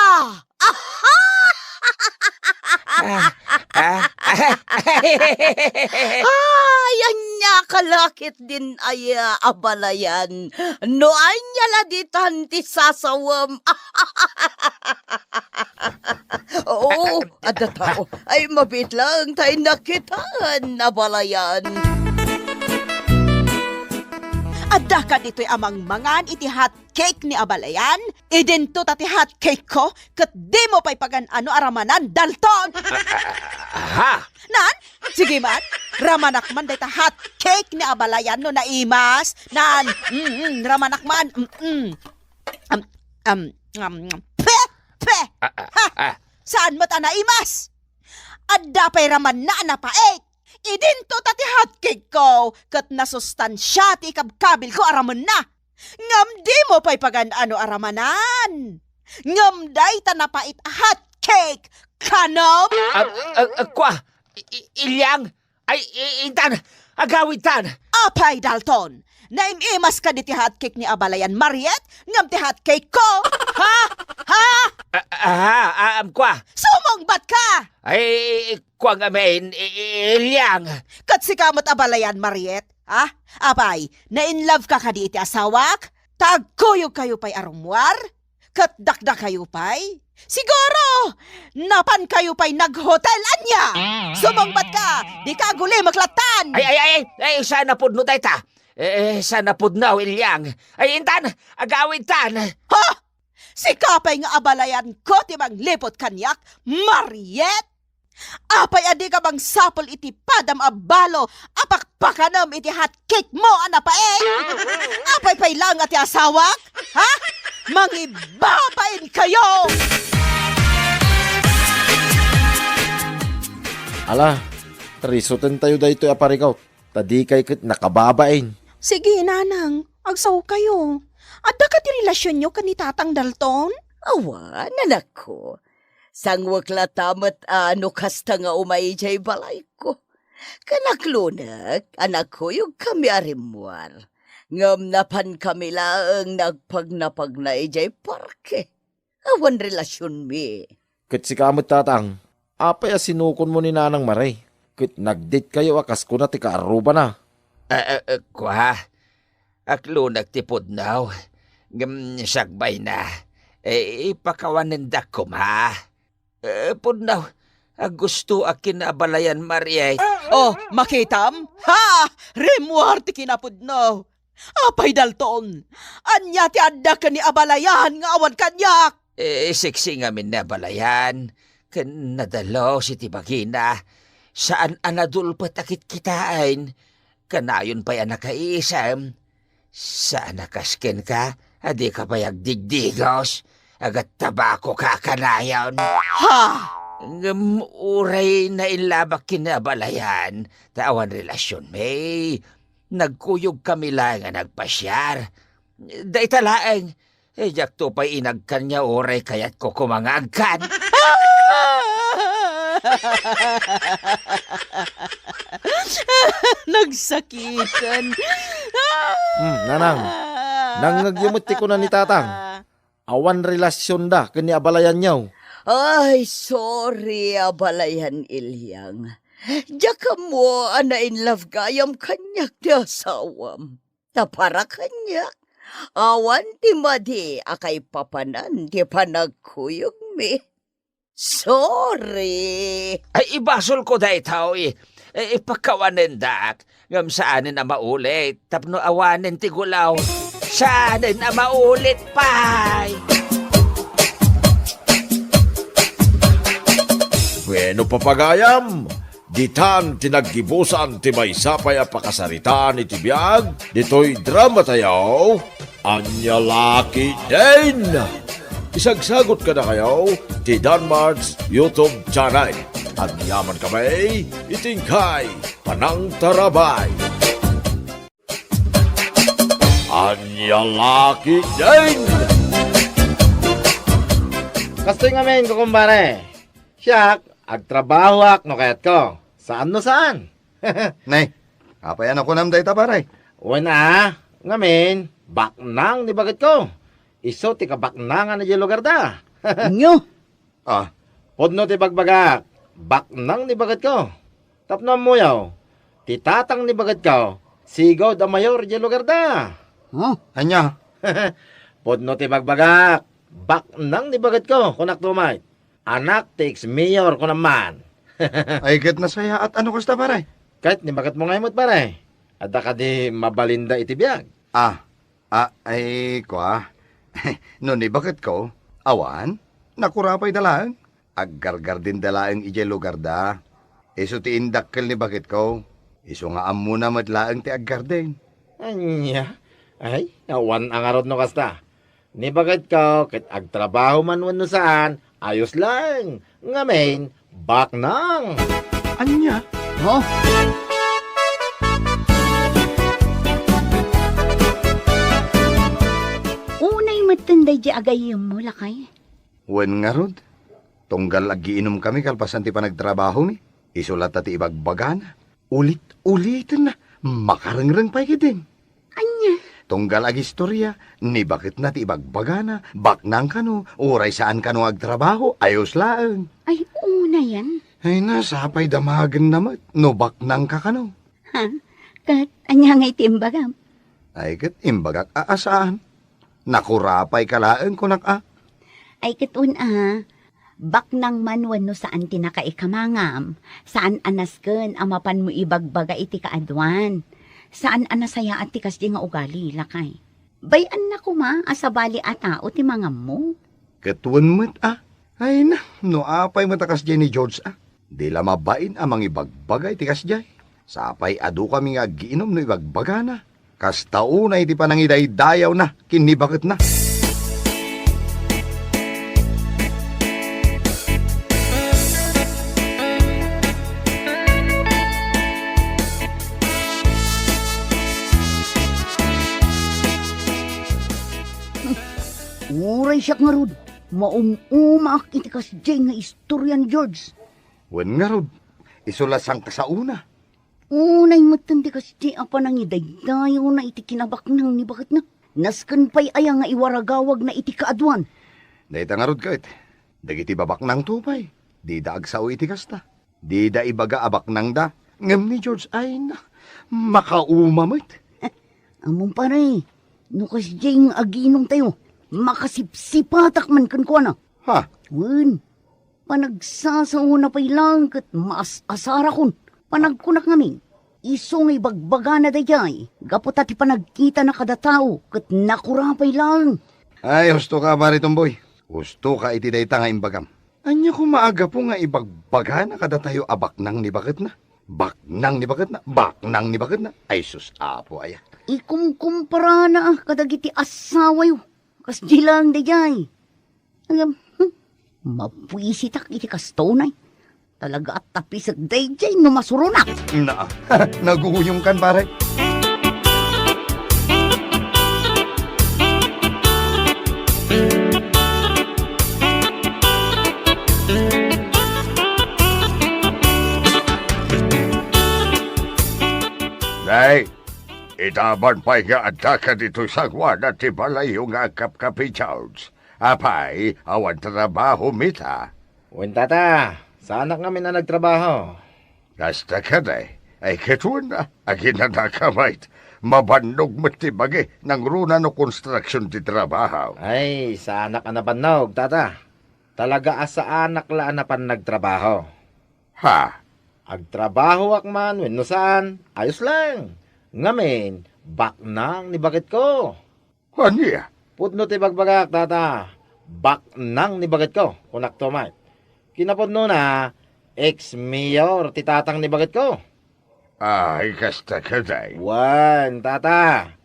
Ay, anya kalakit din ay abalayan. No anya laditan ti sasawam. Oo, ada tao. Ay, mabit lang tayo nakitaan abalayan. Adda ka dito'y amang mangan iti hot cake ni abalayan. Idento tati hot cake ko, kat di mo pa'y pagan ano aramanan, Dalton. Aha! Nan, sige man, ramanak man day ta hot cake ni abalayan no naimas. Nan, ramanak man. Pe. Saan mo ta naimas? Adda pa'y raman na napaek. Idinto tati hotcake ko, kat nasustansya ti kabkabil ko araman na. Ngam di mo pa'y pagan ano aramanan. Ngam day ta napait hotcake, kanom? Kwa! Ilyang! Ay, intan! Agawid tan! Apay, Dalton! Naimimas ka di ti hotcake ni abalayan, Mariet? Ngam ti hotcake ko? Ha? Kwa! Sumongbat ka! Ay, kwa nga main, ilyang! Kat si kamot abalayan, Mariet? Ha? Apay, na-inlove ka di iti asawak? Tagkuyog kayo pa'y arumwar? Kat dakdak kayo pa'y? Siguro! Napan kayo pa'y nag-hotel anya! Sumongbat ka! Di ka guli maglatan! Ay, sana pud no dayta! Sana pud no, ilyang! Ay, intan! Agawid tan! Ha? Si kapay nga abalayan ko timang lipot kanyak, Mariet? Apay adi ka bang sapol iti padam abalo, apakpakanam iti hot cake mo, anapae? Apay pay lang ati asawak? Ha? Mangibabain kayo! Ala, risutin tayo dahito aparikaw. Tadi kay kit nakababain. Sige, nanang. Agsaw kayo. Adda ka ti relasyon nyo kani Tatang Dalton? Awa, nanak ko. Sangwak latamat ano kasta nga umay jay balay ko. Kanaklunak, anak ko yung kami arimwar. Ngam napan kami lang nagpagnapag na jay parke. Awan relasyon mi. Kit si kamot tatang, apay sinukon mo ni Nanang Maray. Kit nagdate kayo akas ko na ti kaaruba na. Kwa, aklo nagtipod now. Sagbay na. Ipakawanindak ko ma. Pudnaw, gusto akin abalayan Mariay. Oh, makitam? Ha! Remuar ti kinapudno. Apay Dalton. Anya ti adda ka ni abalayan nga awan kanyak. Siksi nga min na balayan. Kan nadalo si Tibagina. Saan anadul patakit kitain. Kanayon pa'y anak kaisam. Saan nakaskin ka? Adi ka pa'y agdigdigos. Agat tabako ka kanayon. Ha! Uray na ilabak kinabalayan. Tawan relasyon may. Nagkuyog kami lang nga nagpasyar. Day talaeng. Jak to pa'y inagkan niya oray kaya't ko kumangagkan. Nagsakitan. Nanang, nangagyamot ti ko na ni tatang. Awan relasyon da kani abalayan niyaw. Ay, sorry, abalayan Ilyang. Jaka mo, ana in love gayam kanyak ti asawam. Tapara kanyak. Awan ti madi, akay papanan ti panagkuyog mi. Sorry. Ay, ibasol ko da itaw ipakawanin dak. Ngam saanin na maulit. Tapno awanin ti gulaw. Saanin na maulit, pay. Bueno papagayam, ditan tinaggibusan ti maysapay a pakasaritaan iti biag, ditoy drama tayaw, Anya Laki din! Isagsagot ka na kayo ti Danmar's YouTube channel. At yaman kami, itingkay, Panang Tarabay. Anya Laki din! Kastoy nga men ko kumbare. Siyak, agtrabaho ak no kayat ko. Saan no saan? Nay, apayan ako nam dayta paray. Wala, ngamin, baknang ni bagit ko. Iso ti kabaknangan na di lugar da. Nyo. Ah, Podno ti bagbagak, baknang ni bagit ko. Tapno mo yaw, ti tatang ni bagit ko, sigaw da mayor di lugar da. anya, Podno ti bagbagak, baknang ni bagit ko, kunak tumay. Anak ti ex-mayor ko naman. ay ket na saya at ano kasta paray. Kahit ni bagat mo ngayon pare. Ada ka di mabalinda iti biyag. Ay, kwa. No ni bakit ko, awan, nakurapay dalaan. Aggargar din dalaang ije lugar da. Iso ti indakkel ni bakit ko. Iso nga amuna madlaang ti aggar din. Anya, ay, awan ang arod no kasta. Ni bagat ko, kit agtrabaho man wano saan, ayos lang. Ngamin, baknang. Anya? Oh, Unay matanday di agayam mo, lakay. Wen nga rod. Tunggal agiinom kami kalpasan ti panagtrabaho mi. Isulat ti ibagbagana. Ulit-ulitin na. Makarengreng pa din. Anya, Tunggal ag istorya, ni bakit na ti ibagbagana, baknang kano, uray saan kano agtrabaho, ayos laang. ay una yan. Ay nasapay damagan naman, no baknang ka kano. Ha? Kat, anya nga itimbagam. Ay kat imbagak aasaan. Nakurapay kalaan ko nak Ay katun baknang manwan no saan tinakaikamangam, saan anasken amapan mo ibagbaga iti kaadwan, saan anasaya at tikas di nga ugali, lakay. Bayan na kuma, asabali at tao ti mga mo. Katuan mo't Ay na, no apay matakas dyan ni George Di la mabain amang ibagbagay tikas dyan. Sapay adu kami nga giinom no ibagbaga na. Kas taunay ti panangiday-dayaw na, kinibakit na. Uray siya nga rod, maumak iti kas dyan nga istoryan, George. Wen nga rod, isulasang ka sa una. Unay matandi kas di apa nang idaydayaw na iti kinabaknang ni bakit na. Nasken pa'y aya nga iwaragawag na iti kaadwan. Dahita nga rod kahit, dagiti babak ng tupay, di da agsao iti kasta. Di da ibaga abak ng da, ngam ni George ay na, makaumamit. Among pare, no kas dyan aginom tayo, makasipsipatak man kan ko na. Ha? Wen, panagsasaw na pa'y lang kat maas asara kon. Panagkunak ngamin, iso nga ibagbaga na dayay, gapot ati panagkita na kada tao, kat nakurapay lang. Ay, husto ka pare tomboy. Husto ka iti dayta nga imbagam. Anya ko maaga po nga ibagbaga na kada tayo abaknang ni bakit na. Baknang ni bakit na, baknang ni bakit na. Ay sus, apo aya. Ikumkumpara na kadagiti asawa yo, kas di lang dayay. Agam, mapwisitak iti kastonay. Talaga at tapis at dayjay no masurunak. Na, naguyong kan pare. Nay, itaban pa nga at ka dito sa gwana ti balay yung akap-kapi Charles. Apay, awan trabaho mita. Wen tata, sa anak kami na nagtrabaho. Kasta ka day, ay ketun na, agin na nakamait. Mabandog matibagi ng runa no construction ti trabaho. Ay, sa anak na panog, tata. Talaga asa anak laan na pan nagtrabaho. Ha? Agtrabaho akman, wen no saan, ayos lang. Ngamin, baknang ni bakit ko. Anya? Pudno ti bagbagak, tata. Baknang ni bakit ko, kunak to man. Kinapudno na, ex-mayor ti tatang ni bakit ko. Ay, kasta ka day. Wan, tata.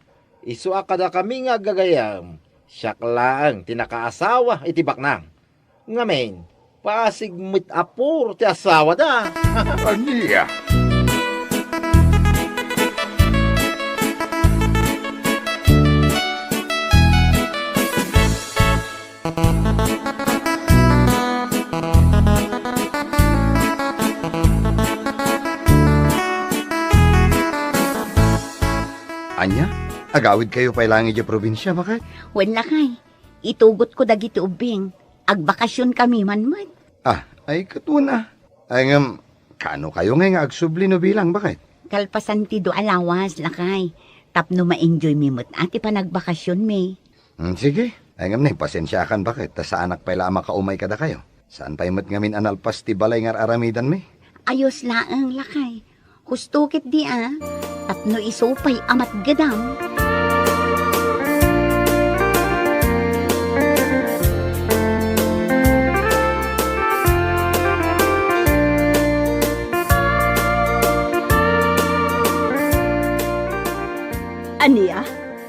Isuak kada kami nga gagayam. Siyaklaan, tinakaasawa, iti baknang. Ngamin, pasigmit apur ti asawa da. Anya? Anya? Agawid kayo pa ilangi di probinsya, bakit? Wen lakay, itugot ko dagiti ubing. Agbakasyon kami man. Ah, ay katuna. Ay kano kayo nga agsubli no bilang, bakit? Kalpasan ti do alawas lakay. Tapno ma-enjoy mi mo't ati pa nagbakasyon mi. Sige. Ay na, pasensyakan, bakit? Ta sa anak pa ila makaumay kada kayo. Saan pa imot ngamin analpas ti balay ngar aramidan mi? Ayos laang lakay. Hustukit di Tapno isupay amat gadam. Aniya,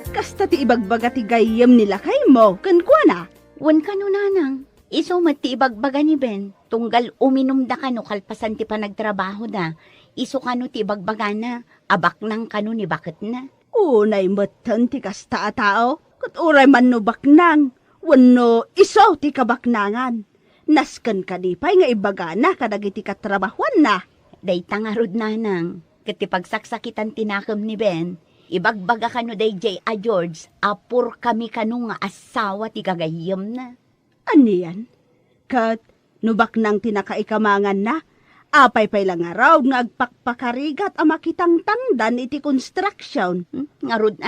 kasta ti ibagbaga ti gayem nila kay mo, kankwana. Wan ka no nanang. Iso ti ibagbaga ni Ben. Tunggal uminom da kano kalpasan ti panagtrabaho da. Iso kano ti ibagbaga na. Abak nang kano ni bakit na. Unay matan ti kasta a tao, kat uray man no baknang, wano iso ti kabaknangan. Nasken kadipay nga ibaga na kadagiti katrabahuan na. Day tangarod nanang. Kati pagsaksakitan tinakam ni Ben. Ibagbaga kano day J. A. George. Apur kami kano nga asawa ti gagayem na. Aniyan? Kat no baknang tinakaikamangan na, apay pay lang araw nga agpakpakarigat a makitang tangdan iti construction. Ngarod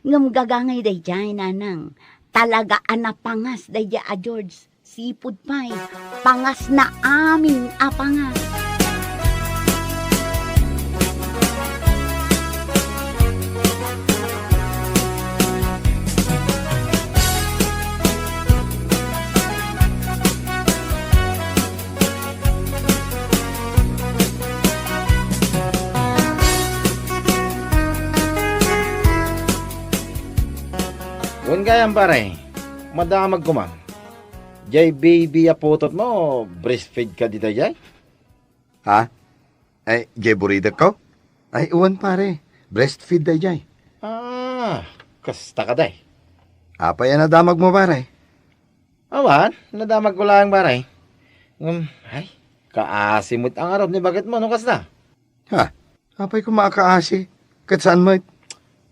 ngam gagangay day jay nanang. Talaga anapangas day J. A. George. Sipud pay. Pangas na amin apangas. Wen gayam pare, madamag ko man. Jay baby aputot mo, breastfeed ka dito jay? Ha? Ay, jay burida ko? Ay, uwan pare. Breastfeed day jay. Kasta ka day. Apa yan nadamag mo pare? Awan, nadamag ko lang pare. Ay, kaasimot ang arap ni bakit mo, no kasta? Ha? Apay ko makaasi. Kat saan mo?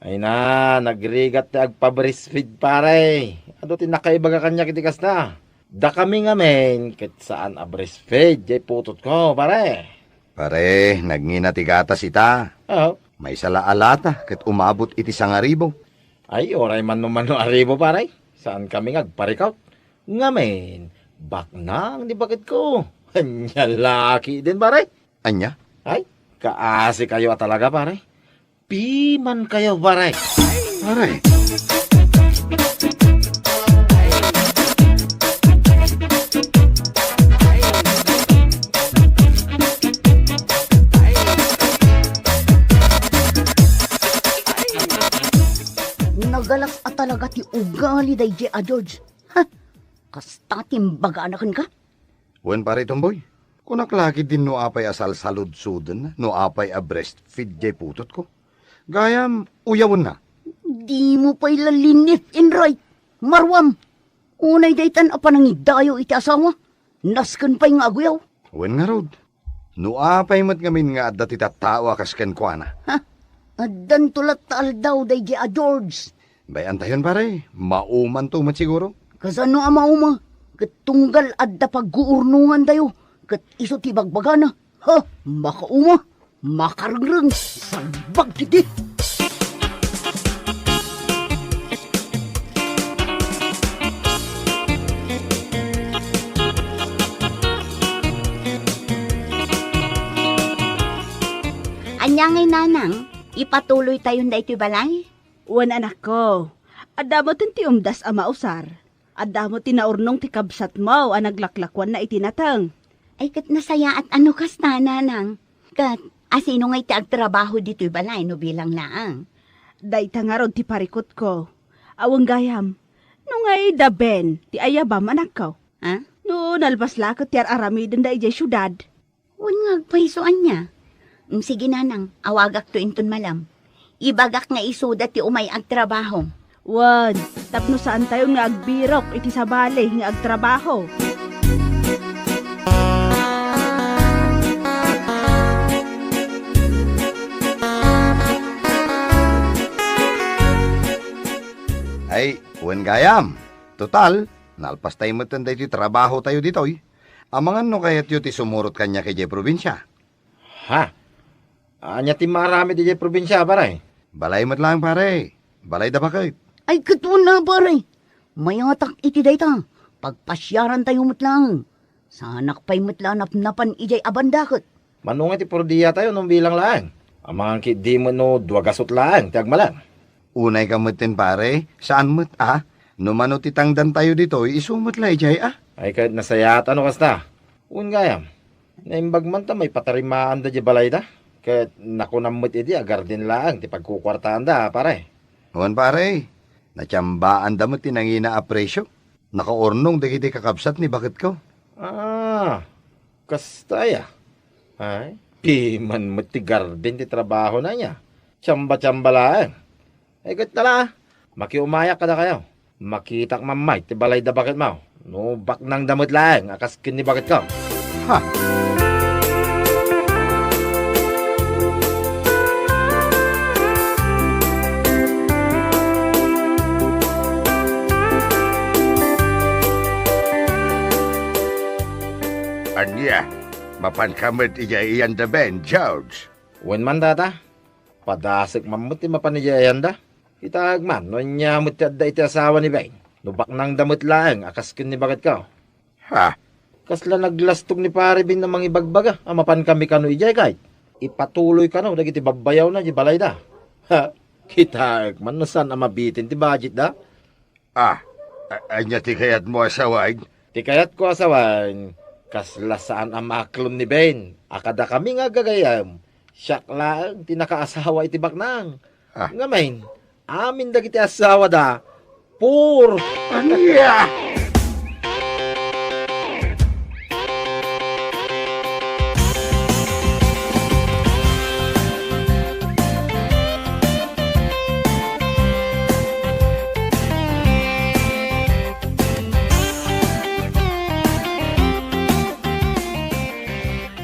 Ay na, nagrigat ti agpa-breastfeed pare. Ado tinakaibaga kanya kitikas na. Da kami nga men, kat saan a breastfeed, jay putot ko pare. Pare, nagngina ti gatas ita. Oh. May salaalata kat umabot iti sangaribo. Ay, oray man no aribo pare. Saan kami agparikaw? Nga men, baknang di bakit ko. Anya laki din pare. Anya? Ay, kaasi kayo talaga pare. Piman kayo pare. Pare. Nagalas talaga ti ugali day J. A. George. Ha? Kasta timbaganakan ka? Wen pare tomboy. Kunak lagi din no apay asal salud-suden, no apay a breastfeed jay putot ko. Gayam, uyawon na. Di mo pa'y lalinif in right. Marwam, unay daytan apa nang idayo iti asawa. Nasken pa'y nga aguyaw. Wen nga rod. No apay mat ngamin nga adda ti tattawa kasken kwa na. Ha? Adan tulat taal daw day J. A. George. Bayan tayon pare, mauman to mat siguro. Kasano amaw ma? Kat tunggal adda pag-guurnungan tayo. Kat iso ti bagbaga na. Ha? Makauma. Makarangrang. Salbag kiti. Anyangay nanang, ipatuloy tayon da ito'y balay? Wan anak ko. Adda mo ti umdas ama usar. Adda mo tinaurnong ti kabsat mo ang naglaklakwan na itinatang. Ay kat nasaya at ano kas na nanang? Kat asino nga'y ti agtrabaho dito'y balay no bilang laang. Dayta nga ron ti parikot ko. Awang gayam. No nga'y daben, ti ayabam anak ko. Ha? No nalbas lakot ti aramidin da ijay syudad. Wan nga agpaisuan niya. Sige nanang, awagak to inton malam. Ibagak nga isuda ti umay agtrabaho. Wan, tapno saan tayo nga agbirok iti sabali nga agtrabaho. Ay, wen gayam. Total, nalpas tayo matanda iti trabaho tayo ditoy. Amangan no kayat yu ti sumurot kanya kay jay probinsya. Ha? Anya ti marami di jay probinsya, paray. Balay mat lang pare. Balay da bakit? Ay katun na pare. Mayatak iti dayta. Pagpasyaran tayo matlang. Sanak pa'y matlang napnapan ijay abandakot. Manunga ti pordiya tayo nung bilang lang. Amangan ki di mo no duwagasot lang, tiag malang. Unay kamutin pare. Saan mat No mano ti tangdan tayo ditoy, isumot lay jay Ay kahit nasayat ano kasta. Gayam. Naimbag man ta may patarimaan da di balay da. Kahit nakunamot iti agar din lang ti pagkukwartaan da pare. Huwan pare, natsambaan da mo tinangina apresyo. Nakaornong dagiti kakabsat ni bakit ko. Kastaya. Ay, piman mo ti garden ti trabaho na niya. Tsamba-tsamba lang. Ay kahit tala, makiumayak ka da kayo. Makitak mamay ti balay da bakit mo. No, bak nang damot lang, akas kin ni bakit ko. Ha? Anya, mapan kamit iyan da Ben, George. Wen man data, padasik mamut ti mapanijayan da. Itag man, no niya mo ti adda iti asawa ni Ben. No bak nang damot lang, akas kin ni bakit ko. Ha? Kasla naglastog ni pare bin namang ibagbaga, amapan kami kano ijay kahit. Ipatuloy ka no, dagiti babayaw na di balay da. Ha, kita man no saan amabitin ti budget da. Anya ti kayat mo asawag? Ti kayat ko asawan, kasla saan amaklon ni Ben. Akada kami nga gagayam. Siyak lang, tinakaasawa iti baknang. Nga main, amin dagiti asawa da. Pur! Anya!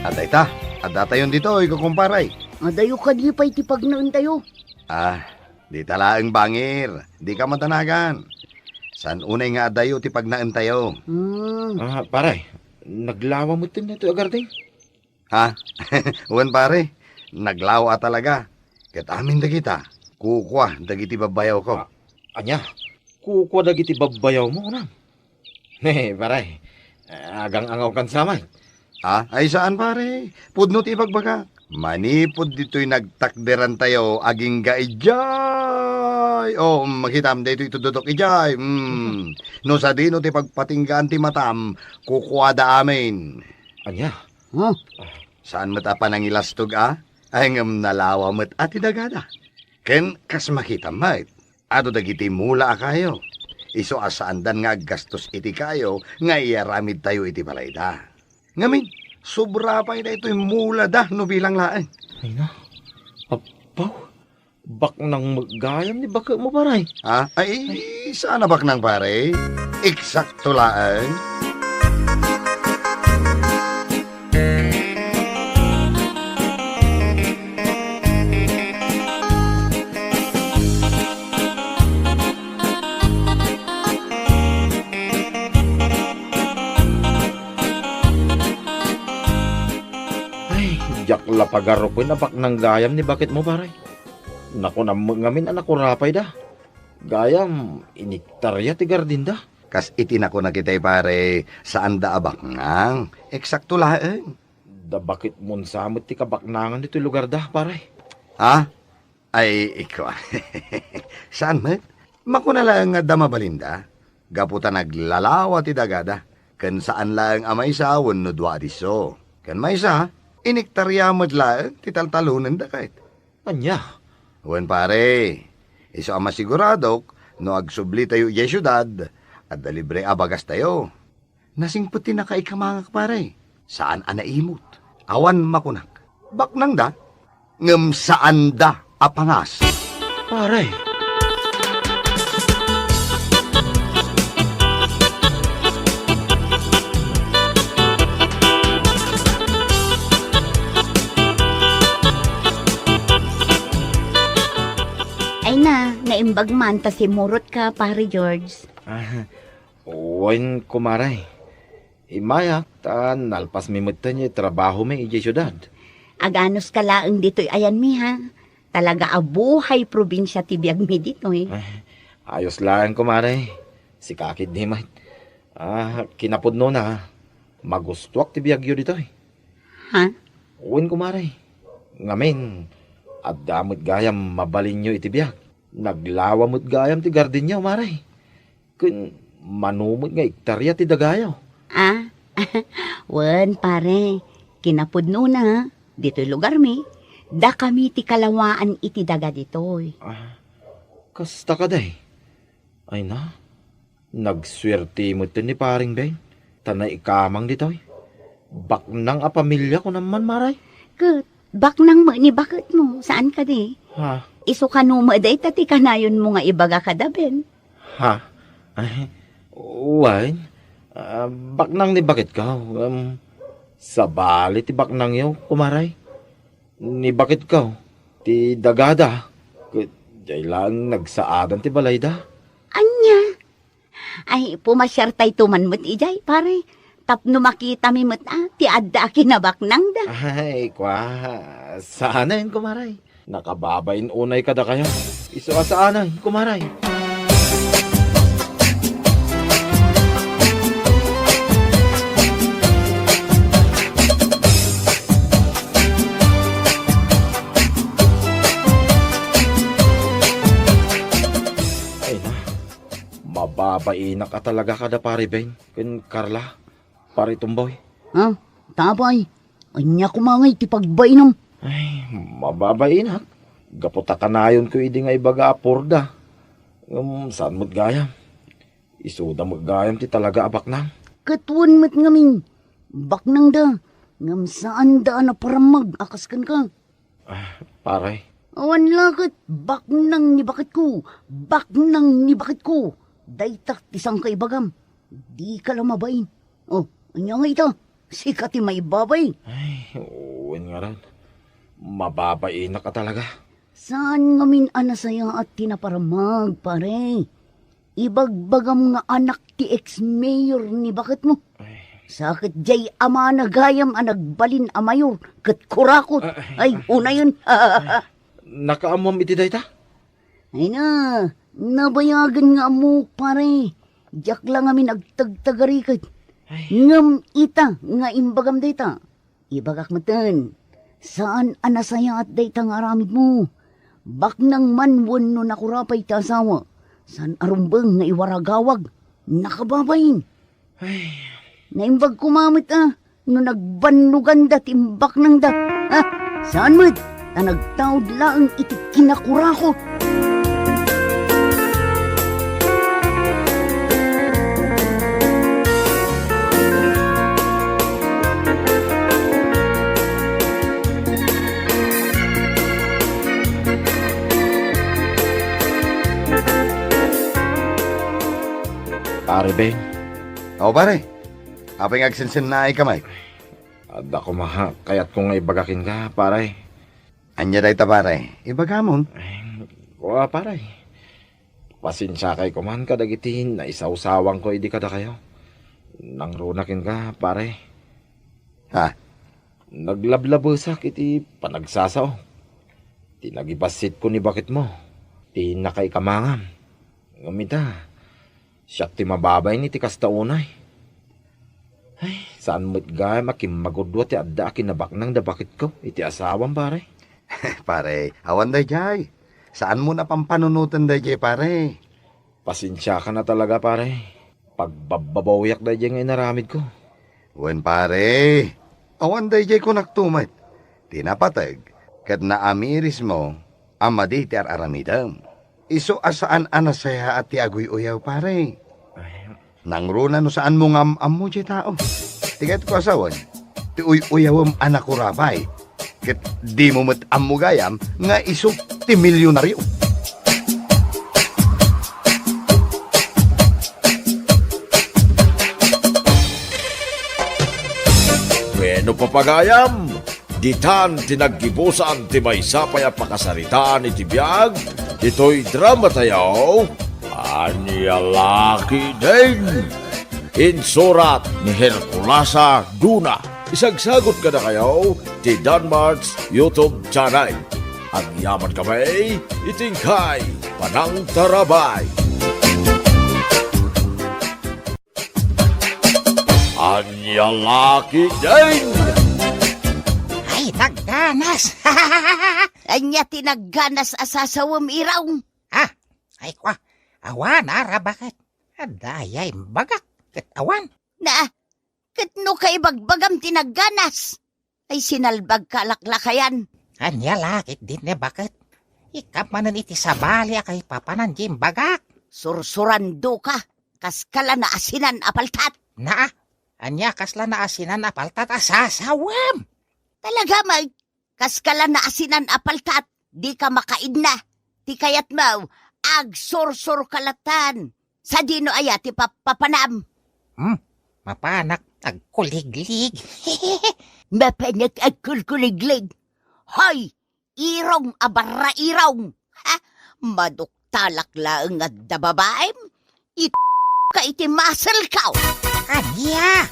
Adayta, adata yun dito, ikukumparay. Adayo ka di pa'y tipag noon tayo. Di talaang bangir, di ka matanagan. San unay nga adayo ti pagnaan tayo? Paray, naglawa mo tin nito agarding. Ha? Uwan pare, naglawa talaga. Kat amin da kita, kukwa dagiti babayaw ko. Anya, kukwa dagiti babayaw mo na. Paray, agang angaw kan samay. Ay saan pare? Pudno ti pagbaga. Manipod dito'y nagtakderan tayo aging gaijay. Makitam dito itududok ijay. No sa dino ti pagpatinggaan ti matam, kukwada amin. Anya? Saan matapan ang ilastog Ay ngam nalawa mat ati dagada. Ken kas makita mat. Ado dagiti mula kayo. Iso asaandan nga gastos iti kayo nga iaramid tayo iti balayda. Ngamin, sobra pa ito yung mula da no bilang laeng. Ay na, apaw, bak nang magayam ni baka mo paray. Ay, sana bak nang pare? Eksakto laeng. lapagaro ko na baknang gayam ni bakit mo paray. Naku na ngamin anak ko rapay da. Gayam, iniktarya ti gardinda. Kas itinako na kita'y pare, saan da abakngang? Eksakto laeng. Da bakit mon samot ti kabaknangan dito lugar da paray. Ha? Ay, ikaw. Saan met? Makuna lang nga da mabalinda. Gaputa naglalawa ti dagada. Kan saan lang amay sa awan no dwa diso. Kan may sa, iniktarya madlaan ti taltalunan da kahit. Anya? Wen pare, iso ang masiguradok, no agsubli tayo iya syudad, at dalibre abagas tayo. Nasingputi na kaikamangak pare, saan anaimot? Awan makunak. Baknang da, ngem saan da apangas. Paray. Ay na, naimbag man ta si Murot ka, pare George. Uwain kumaray. Imayak, nalpas mi mutan niya trabaho may ije syudad. Aganos ka laang dito'y ayan mi ha. Talaga abuhay probinsya ti biag mi dito'y. Ayos lang kumaray. Si kakid ni Mat. Kinapudno na. Magustuak ti biag yun dito. Ha? Uwain kumaray. Ngamin, at damot gayam mabalin nyo iti biag. Naglawa mo't gayam ti garden niya, umaray. Kun manumot nga iktarya ti dagayaw. Wen, pare, kinapudno na, dito'y lugar mi. Da kami ti kalawaan iti daga dito'y. Kasta ka day. Ay na, nagswerte mo ito ni paring Ben. Tanay ikamang dito'y. Baknang a pamilya ko naman, maray. Kat, baknang mo ni bakit mo, saan ka di? Ha? Iso ka numaday tati kanayon mo nga ibaga kada Ben. Ha? Ay, uwain. Baknang ni bakit ka? Sa bali ti baknang yaw, kumaray. Ni bakit ka? Ti dagada. Jay lang nagsaadan ti balayda. Anya? Ay, pumasyar tay tuman mo't ijay, pare. Tapno makita mi mo't ti adda kinabaknang da. Ay, sana yun, kumaray. Nakababain unay kada kayo. Iso asaanan, kumaray. Ay na, mababain na ka talaga kada pare, Ben. Kun Carla, pare tumboy. Ha? Tabay. Anya kumangay ti pagbainom. Ay, mababain ha. Gaputa ka na yun ko hindi nga ibaga apurda. Saan mo't gayam? Isuda mo't gayam ti talaga abak na. Katuan mo't ngamin. Baknang da. Ngam saan da na paramag akaskan ka. Paray. Awan lakit. Baknang ni bakit ko. Baknang ni bakit ko. Daytak tisang kaibagam. Di ka lang mabain. Oh, anya nga ito. Sikat ti may babay. Ay, uwin nga rin. Mababain na ka talaga. Saan ngamin anasaya at tinaparamag, pare? Ibagbagam nga anak ti ex-mayor ni bakit mo? Sakit jay ama na gayam anagbalin a mayor kat kurakot. Ay, una yun. Nakaamom iti dayta? Ay na, nabayagan nga mo, pare. Diyak lang amin agtagtagarikat. Ngam ita nga imbagam dayta. Ibagak matan. Saan anasaya at dayta nga aramid mo? Baknang manwon no nakurapay ti asawa. San arumbang nga iwaragawag. Nakababayin. Naimbag kumamit no nagbanugan da timbak ng da. Saan mo't? Nagtaod lang iti kinakurakot. Pare, Ben. O pare, apay agsensen na ay kamay. At ako maha, kaya't kung ibagakin ka, pare. Anya day ta pare, ibagamon. Kuha, pare. Pasensya kay kuman ka dagitin na isaw-sawang ko hindi kada kayo. Nang runakin ka, pare. Ha? Naglablabasak iti panagsasaw. Tinagibasit ko ni bakit mo. Tinakay kamangam. Ngamita, siya ti mababay ni ti kastaunay. Ay, saan mo't gaya makimagudwa ti adda kinabaknang da bakit ko. Iti asawang pare. Pare, awan day jay. Saan mo na pampanunutan day jay, pare? Pasensya ka na talaga pare. Pagbababawiyak day jay ngay naramid ko. Wen pare, awan day jay ko naktumat. Tinapatag, kat naamiris mo, amadi ti aramidam. Iso asaan anasaya at ti agoy uyaw, pare. Nangruna no saan mo ngam mo jay tao. Tigat ko asawan, ti uyawam anak ko rabay. Kat di mo mat mo gayam, nga iso ti milyonaryo. Bueno papagayam, ditan tinaggibusan ti maysapay a pakasaritaan iti biyag, ito'y drama tayo, Anyalaki din. Insurat ni Herculasa Duna. Isagsagot ka na kayo ti Danmarks YouTube channel. Ang yaman kami, itingkay Panang Tarabay. Anyalaki din. Ay, nagganas! Anya tinagganas asasawam iraw. Ay, kwa, awan, ara, bakit? Adayay, bagak, kat awan. Na, katno kay bagbagam tinagganas. Ay sinalbag kalaklakayan. Anya lakit din ne, bakit? Ikap manan iti sabali kay papanan jim bagak. Sursurando ka. Kaskala na asinan apaltat. Na, anya kasla na asinan apaltat asasawam. Talaga mag, kaskala na asinan apaltat. Di ka makaid na. Ti kayat mo, ag sursur kalatan. Sa dino aya ti papanam. Mapanak, agkuliglig. Mapanak ag kulkuliglig. Hoy, irong abara irong. Ha? Maduktalak laeng at dababaem. Ka iti muscle kaw. Anya,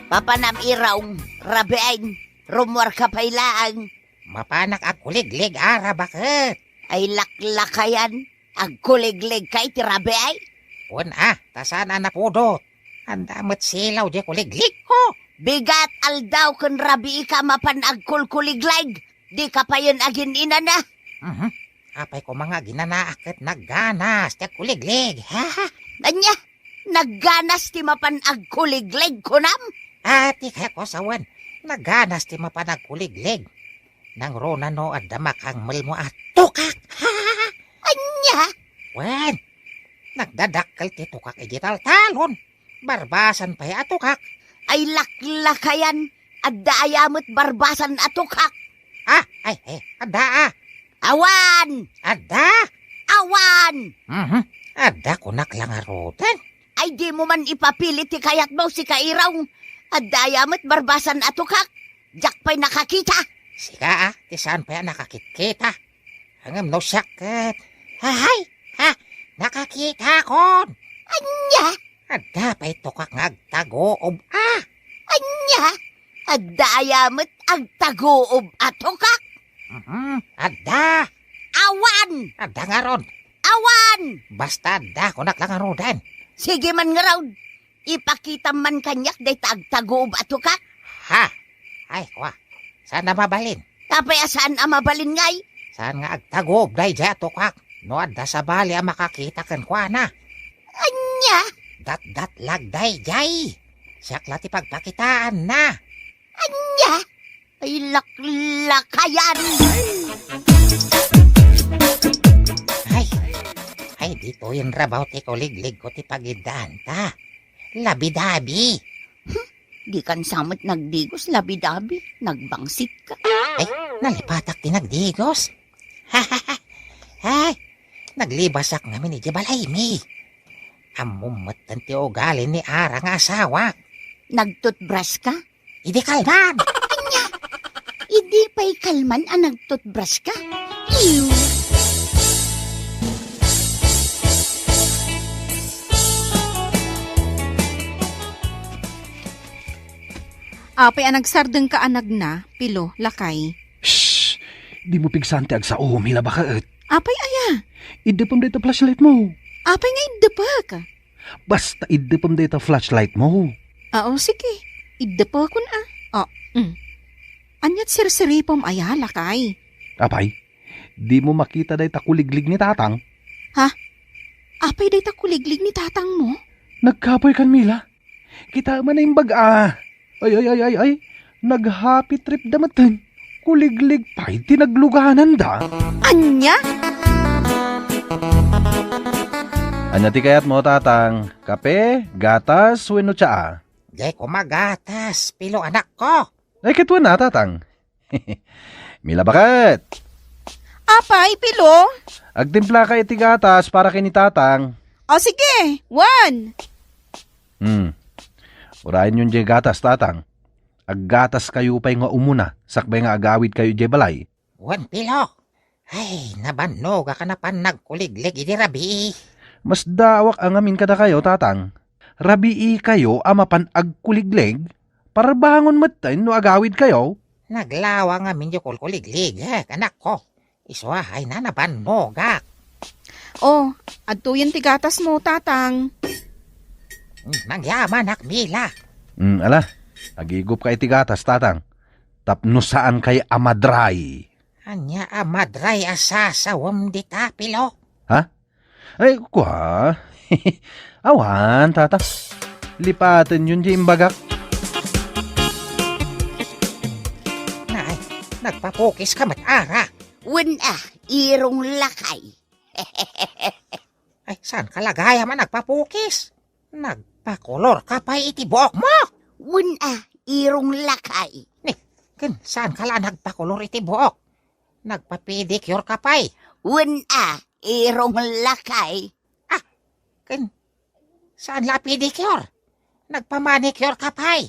Papanam irong, rabein, rumwar ka pailaan. mapanak agkuliglig, ara, bakit? Ay laklakayan, ag kuliglig kay ti rabein. Tasan na napudot. Ang damot silaw di kuliglig ko. Bigat aldaw kun rabi ka mapan ag kulkuliglig. Di ka pa yun agin ina na. Apay ko mga ginanaakit nagganas, di kuliglig. Ha? Anya, nagganas ti mapan ag kuliglig kunam. Ati kaya ko sawan, nagganas ti mapanag kuliglig. Nang rona no at damak ang mal mo at tukak. Anya, Wen, nagdadakkel ti tukak igital talon. Barbasan pa ya tukak. ay laklakayan, at daayamot barbasan atukak. Ada. Awan! Ada. Awan! Ada ko naklangaroten. Ay di mo man ipapilit ti kayat mo si kairaw. At daayamot barbasan atukak. Diyak pa'y nakakita. Sika ti saan pa ya nakakikita. Hangam no sakit. Nakakita kon. Anya, Ada pa tukak ngagtagoob. anya, at daayamot ag tagoob atukak. Ada. Awan! Ada nga ron. Awan! Basta ada ko naklangaroten. Sige man nga raw. Ipakita man kanyak day tagtagoob atukak. Ay, kwa. Saan na mabalin? Tapay asaan ang mabalin ngay? Saan nga agtagoob day dya tukak? No, ada sa bali ang makakita kan kwa na. Anya, Dat lagday jay. Siyak ti pagpakitaan na. anya, ay laklakayan. Ay, dito yung rabaw ti kuliglig ko ti pagidaan ta. Labi-dabi. Di kan samot nagdigos, labi-dabi, nagbangsit ka. Ay, nalipatak ti nagdigos. Ay, naglibasak namin ni Jibalay mi. Amumatan ti ugali ni Ara nga asawa. Nagtutbrush ka? Idi kalman. Hindi pa'y kalman ang nagtutbrush ka? Ew! Apay anagsardeng ka anag na, pilo, lakay. Shh! Di mo pigsante ag sa umila ba kaet? Apay aya, Idepam dito flashlight mo. apay nga idepak. Basta idepam dito flashlight mo. Sige, idepak ko na. Anyat sirsiripom aya, lakay. Apay, di mo makita day takuliglig ni tatang. Apay day takuliglig ni tatang mo? Nagkapoy kan Mila. Kita man na yung baga. Ay. Nag-happy trip damatan. Kuliglig pa'y tinagluganan da. Anya? Anya ti kayat mo, tatang? Kape, gatas, wenno tsaa? Jay ko magatas, pilo anak ko. Ay, kitwa na, tatang. Mila bakit? Apay, pilo? Agtimpla ka iti gatas para kini tatang. Sige, 1. Urayan yung jay gatas, tatang. Aggatas kayo pa'y nga umuna. Sakbay nga agawid kayo jay balay. Wan pilo. Ay, nabanog ka na pan nagkuliglig idi rabi. Mas dawak ang amin kada kayo, tatang. Rabii kayo amapan agkuliglig. Para bangon matin no agawid kayo. Naglawa nga minyo kuliglig, anak ko. Iswahay na nabanogak. Adto yung tigatas mo, tatang. Nagyaman akmila. Ala, agigup ka iti gatas, tatang. Tapno saan kay amadray. Anya amadray asasawam di tapilo. Ay, kwa. Awan, tatang. Lipatan yun di imbagak. Nay, nagpapukis ka mat-ara. Irong lakay. Ay, saan kalagaya man nagpapukis? Nagpakolor ka pa itibok mo. Irong lakay. Ken, saan kala nagpakolor itibok? Nagpapedicure ka pa'y. Irong lakay. Ken, saan la pedicure? Nagpamanicure ka pa'y.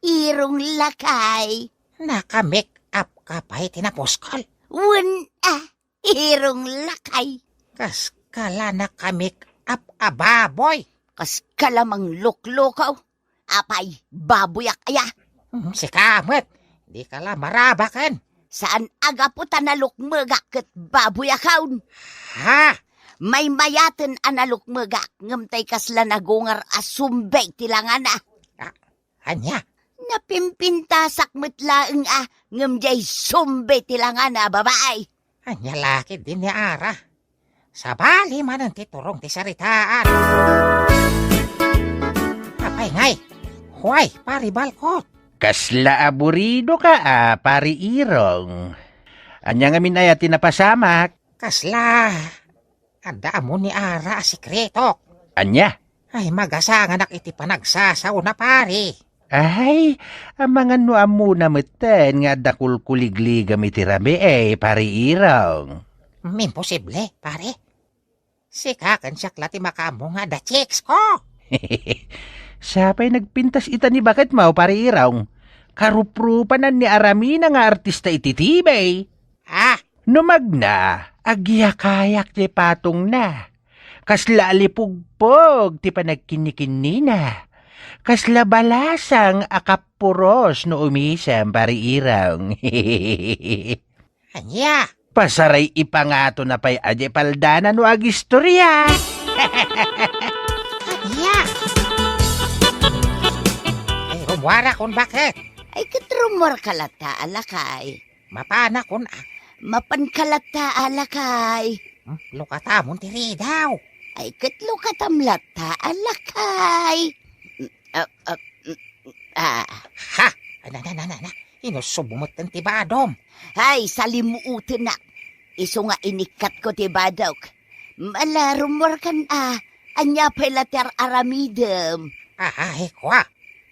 Irong lakay. Naka-make up ka pa'y tinaposkal. Irong lakay. Kas kala naka-make up ababoy. Kas kalamang luklukaw. Apay, babuyak aya. Si Kamet, di kala marabakan. Saan aga po tanalukmagak kat babuyakawn. Ha? May mayaten analukmagak ngamtay kasla nagungar asumbay tilangan Anya? Napimpintasak metlaeng ngamjay sumbay tilangan babaay. Anya laki din ni Ara. Sabali man ang titurong ti saritaan. Apay ngay, huway, paribalkot. Kasla aburido ka, pari Irong. Anya nga minaya tinapasamak. Kasla, ada mo ni Ara sikretok. Anya? Ay magasanganak iti panagsasaw na pari. Ay, ang mga nuam muna meten nga dakulkuligligam iti rabi pari Irong. Imposible, pare. Sikakan siya klati makamo nga da chicks ko. Sapay nagpintas ita ni bakit mau pari Irong. Karuprupanan ni Aramina nga artista iti tibay. Numagna, agyakayak ti patong na. Kasla alipugpog ti panagkinikinina. Kasla balasang akapuros no umisam pari Irong. Anya? Pasaray ipangato na pa'y adye paldana no agistorya. Anya? Ay rumwara kon bakit? Ay katrumor kalata alakay. Mapana kon Mapan kalata alakay. Lukata mo tiri daw. Ay katlo katamlata alakay. Ha? Na. Inusubumot ng tibadom. Ay, salimuutin na. Iso nga inikat ko tibadok. Malarumor kan anya pelater aramidem. Ay, kwa.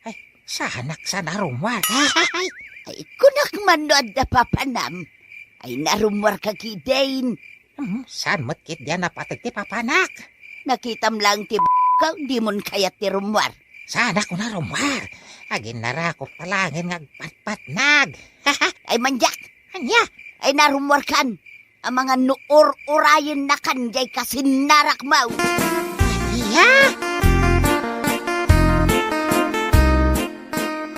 Ay, sanak sa narumwar. Ay, kunak manood na papanam. Ay, narumwar ka kidain. Saan matkit diyan napatag ti papanak? Nakitam lang ti ka, di mon kayat ti rumwar. Sana ko narumwar. Agin narakop talangin ngagpatpatnag. Ay, manjak. Anya? Ay, narumwar kan. Ang mga nuor-urayin na kanjay kasi narakmaw. Iya?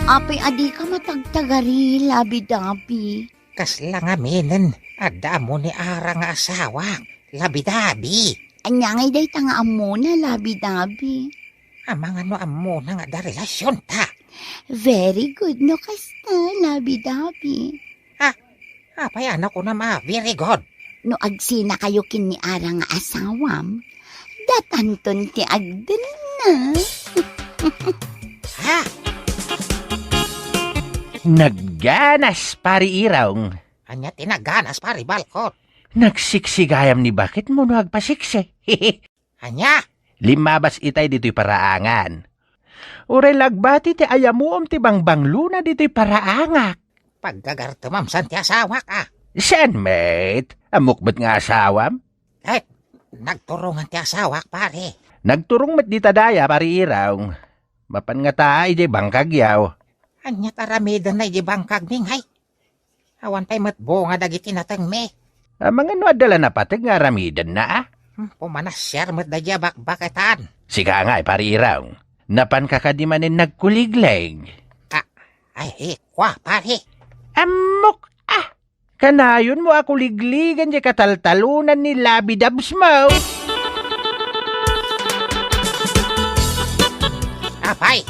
Apay adi ka matagtagari, labi-dabi. Kasla nga minin, ada mo ni ara nga asawa, labi-dabi. Anya ngay day tanga amo na, labi-dabi. Amang ano amo na nga da relasyon ta. Very good no kasta, labi-dabi. Apay anak ko na very good. No agsina kayo kini ara nga asawam, datanton ti agden na. Ha? Nagganas, pari Irong. Anya tinaganas pari balkot. Nagsiksigayam ni bakit mo no agpasiksi. Anya? Limabas itay dito'y paraangan. Uray lagbati ti ayamuom ti bangbanglo na dito'y paraangak. Paggagarto mamsan ti asawa ka. Saan, mate? Amukbat nga asawam? Nagturungan ti asawa pare. Nagturong mat di tadaya, pari Irong. Mapan nga taay di bangkagyaw. Anya taramidan na ibangkag ninghay. Awan pa'y matbo nga dagiti natang me. Mga no adala na patig nga ramidan na ah. Pumanasyar mat da bakbaketan. Sika nga, pari Irong. Napan kakadimanin nagkuligleg. Ay, kwa pare. Amok ah! Kanayon mo ako ligligan di kataltalunan ni Labidabs mo. Apay,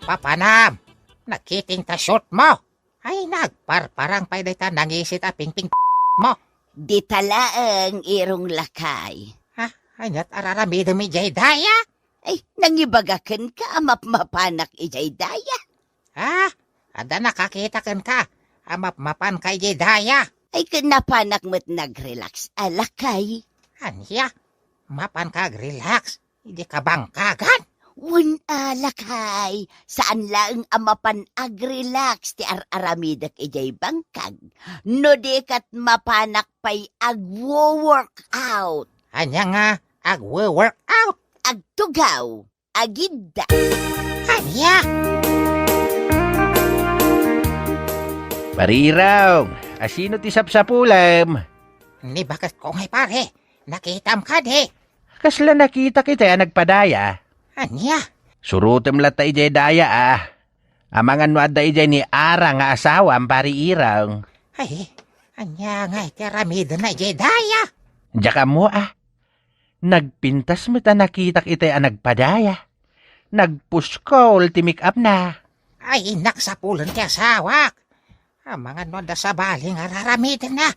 papanam. Nakiting ta short mo. Ay, nagparparang pa'y dayta nangisit a ping-ping mo. Di talaang irong lakay. Anyat araramida mi jay daya. Ay, nangibagakan ka, amap-mapanak ijay daya. Ada nakakita kan ka. Amap-mapan kay jay daya. Ay, kanapanak mo't nag-relax, alakay. Anya, mapan kag relax. Hindi ka bangkagan. Wan alakay, saan lang amapan ag-relax ti ar-aramidak ijay bangkag. No di kat mapanak pa'y ag-work-out. Anya nga, ag-work out. Agtugaw, agidda. Anya? Pari Irong, asino ti sapsapulam? Ni bakit ko ngay pare? Nakitam ka di. Kasla nakita kita nagpadaya. Anya? Surutem lata ijay daya ah. Amangan no adda ijay ni Ara nga asawa ang pari Irong. Ay, anya nga itiramida na jay daya. Diyaka mo ah. Nagpintas mo ta nakita kita nagpadaya. Nagpuskol ti make up na. Ay, naksapulan ti asawak. Ang mga noda sa baling araramida na.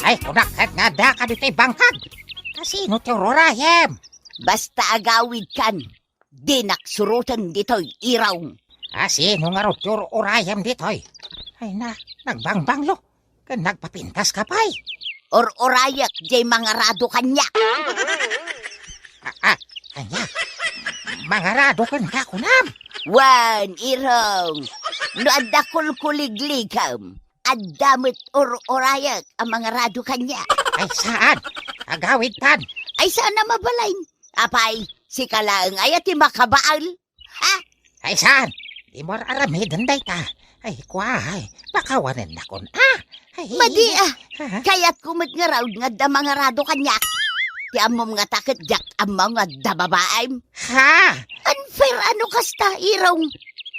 Ay, kunakat nga da ka dito'y bangkag. Kasino ti Rorayem? Basta agawid kan, di naksurutan dito'y iraw. Sino nga ro ti Rorayem dito'y? Ay na, nagbangbanglo. Nagpapintas ka pa'y. Or orayak, jay mga rado kanya. Anya, mangarado kan ka kunam. Wan, irong. No adakol kuligligam. Adamit or orayak ang mga rado kanya. Ay saan? Agawid tan. Ay saan na mabalain? Apay, si kalaang ayati makabaal. Ha? Ay saan? Di mo aramidan day ta. Ay kuwahay, pakawanan na kon. Ay, Madi kaya't kumit nga raw nga da mga rado kanya. Ti amom nga takit jak amam nga da babaem. Ha? Unfair ano kasta irong.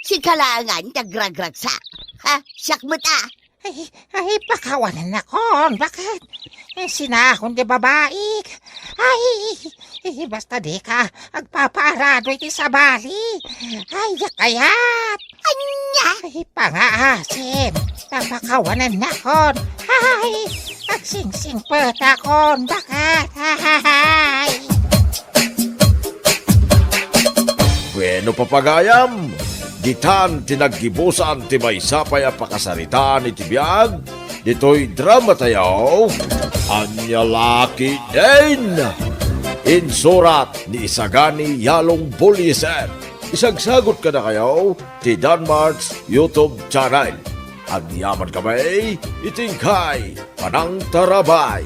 Si kalaangan nagragragsa. Ha? Siyak mo ta. Ay, pakawanan na kon. Bakit? Sinahon di babaik. Ay, basta di ka. Agpaparado iti sa bali. Ay, yakayat. Anya? Ay, pangaasim. Pakawanan na kon. Ay, agsingsing peta kon. Bakit? Ay. Bueno papagayam, ditan tinaggibusan ti maysapay a pakasarita ni tibiyag, dito'y drama tayo, Anya Laki din! Insurat ni Isagani Yalong Buliser. Isagsagot ka na kayo ti Danmarks YouTube channel. Ang yaman kamay, itingkay, panang tarabay.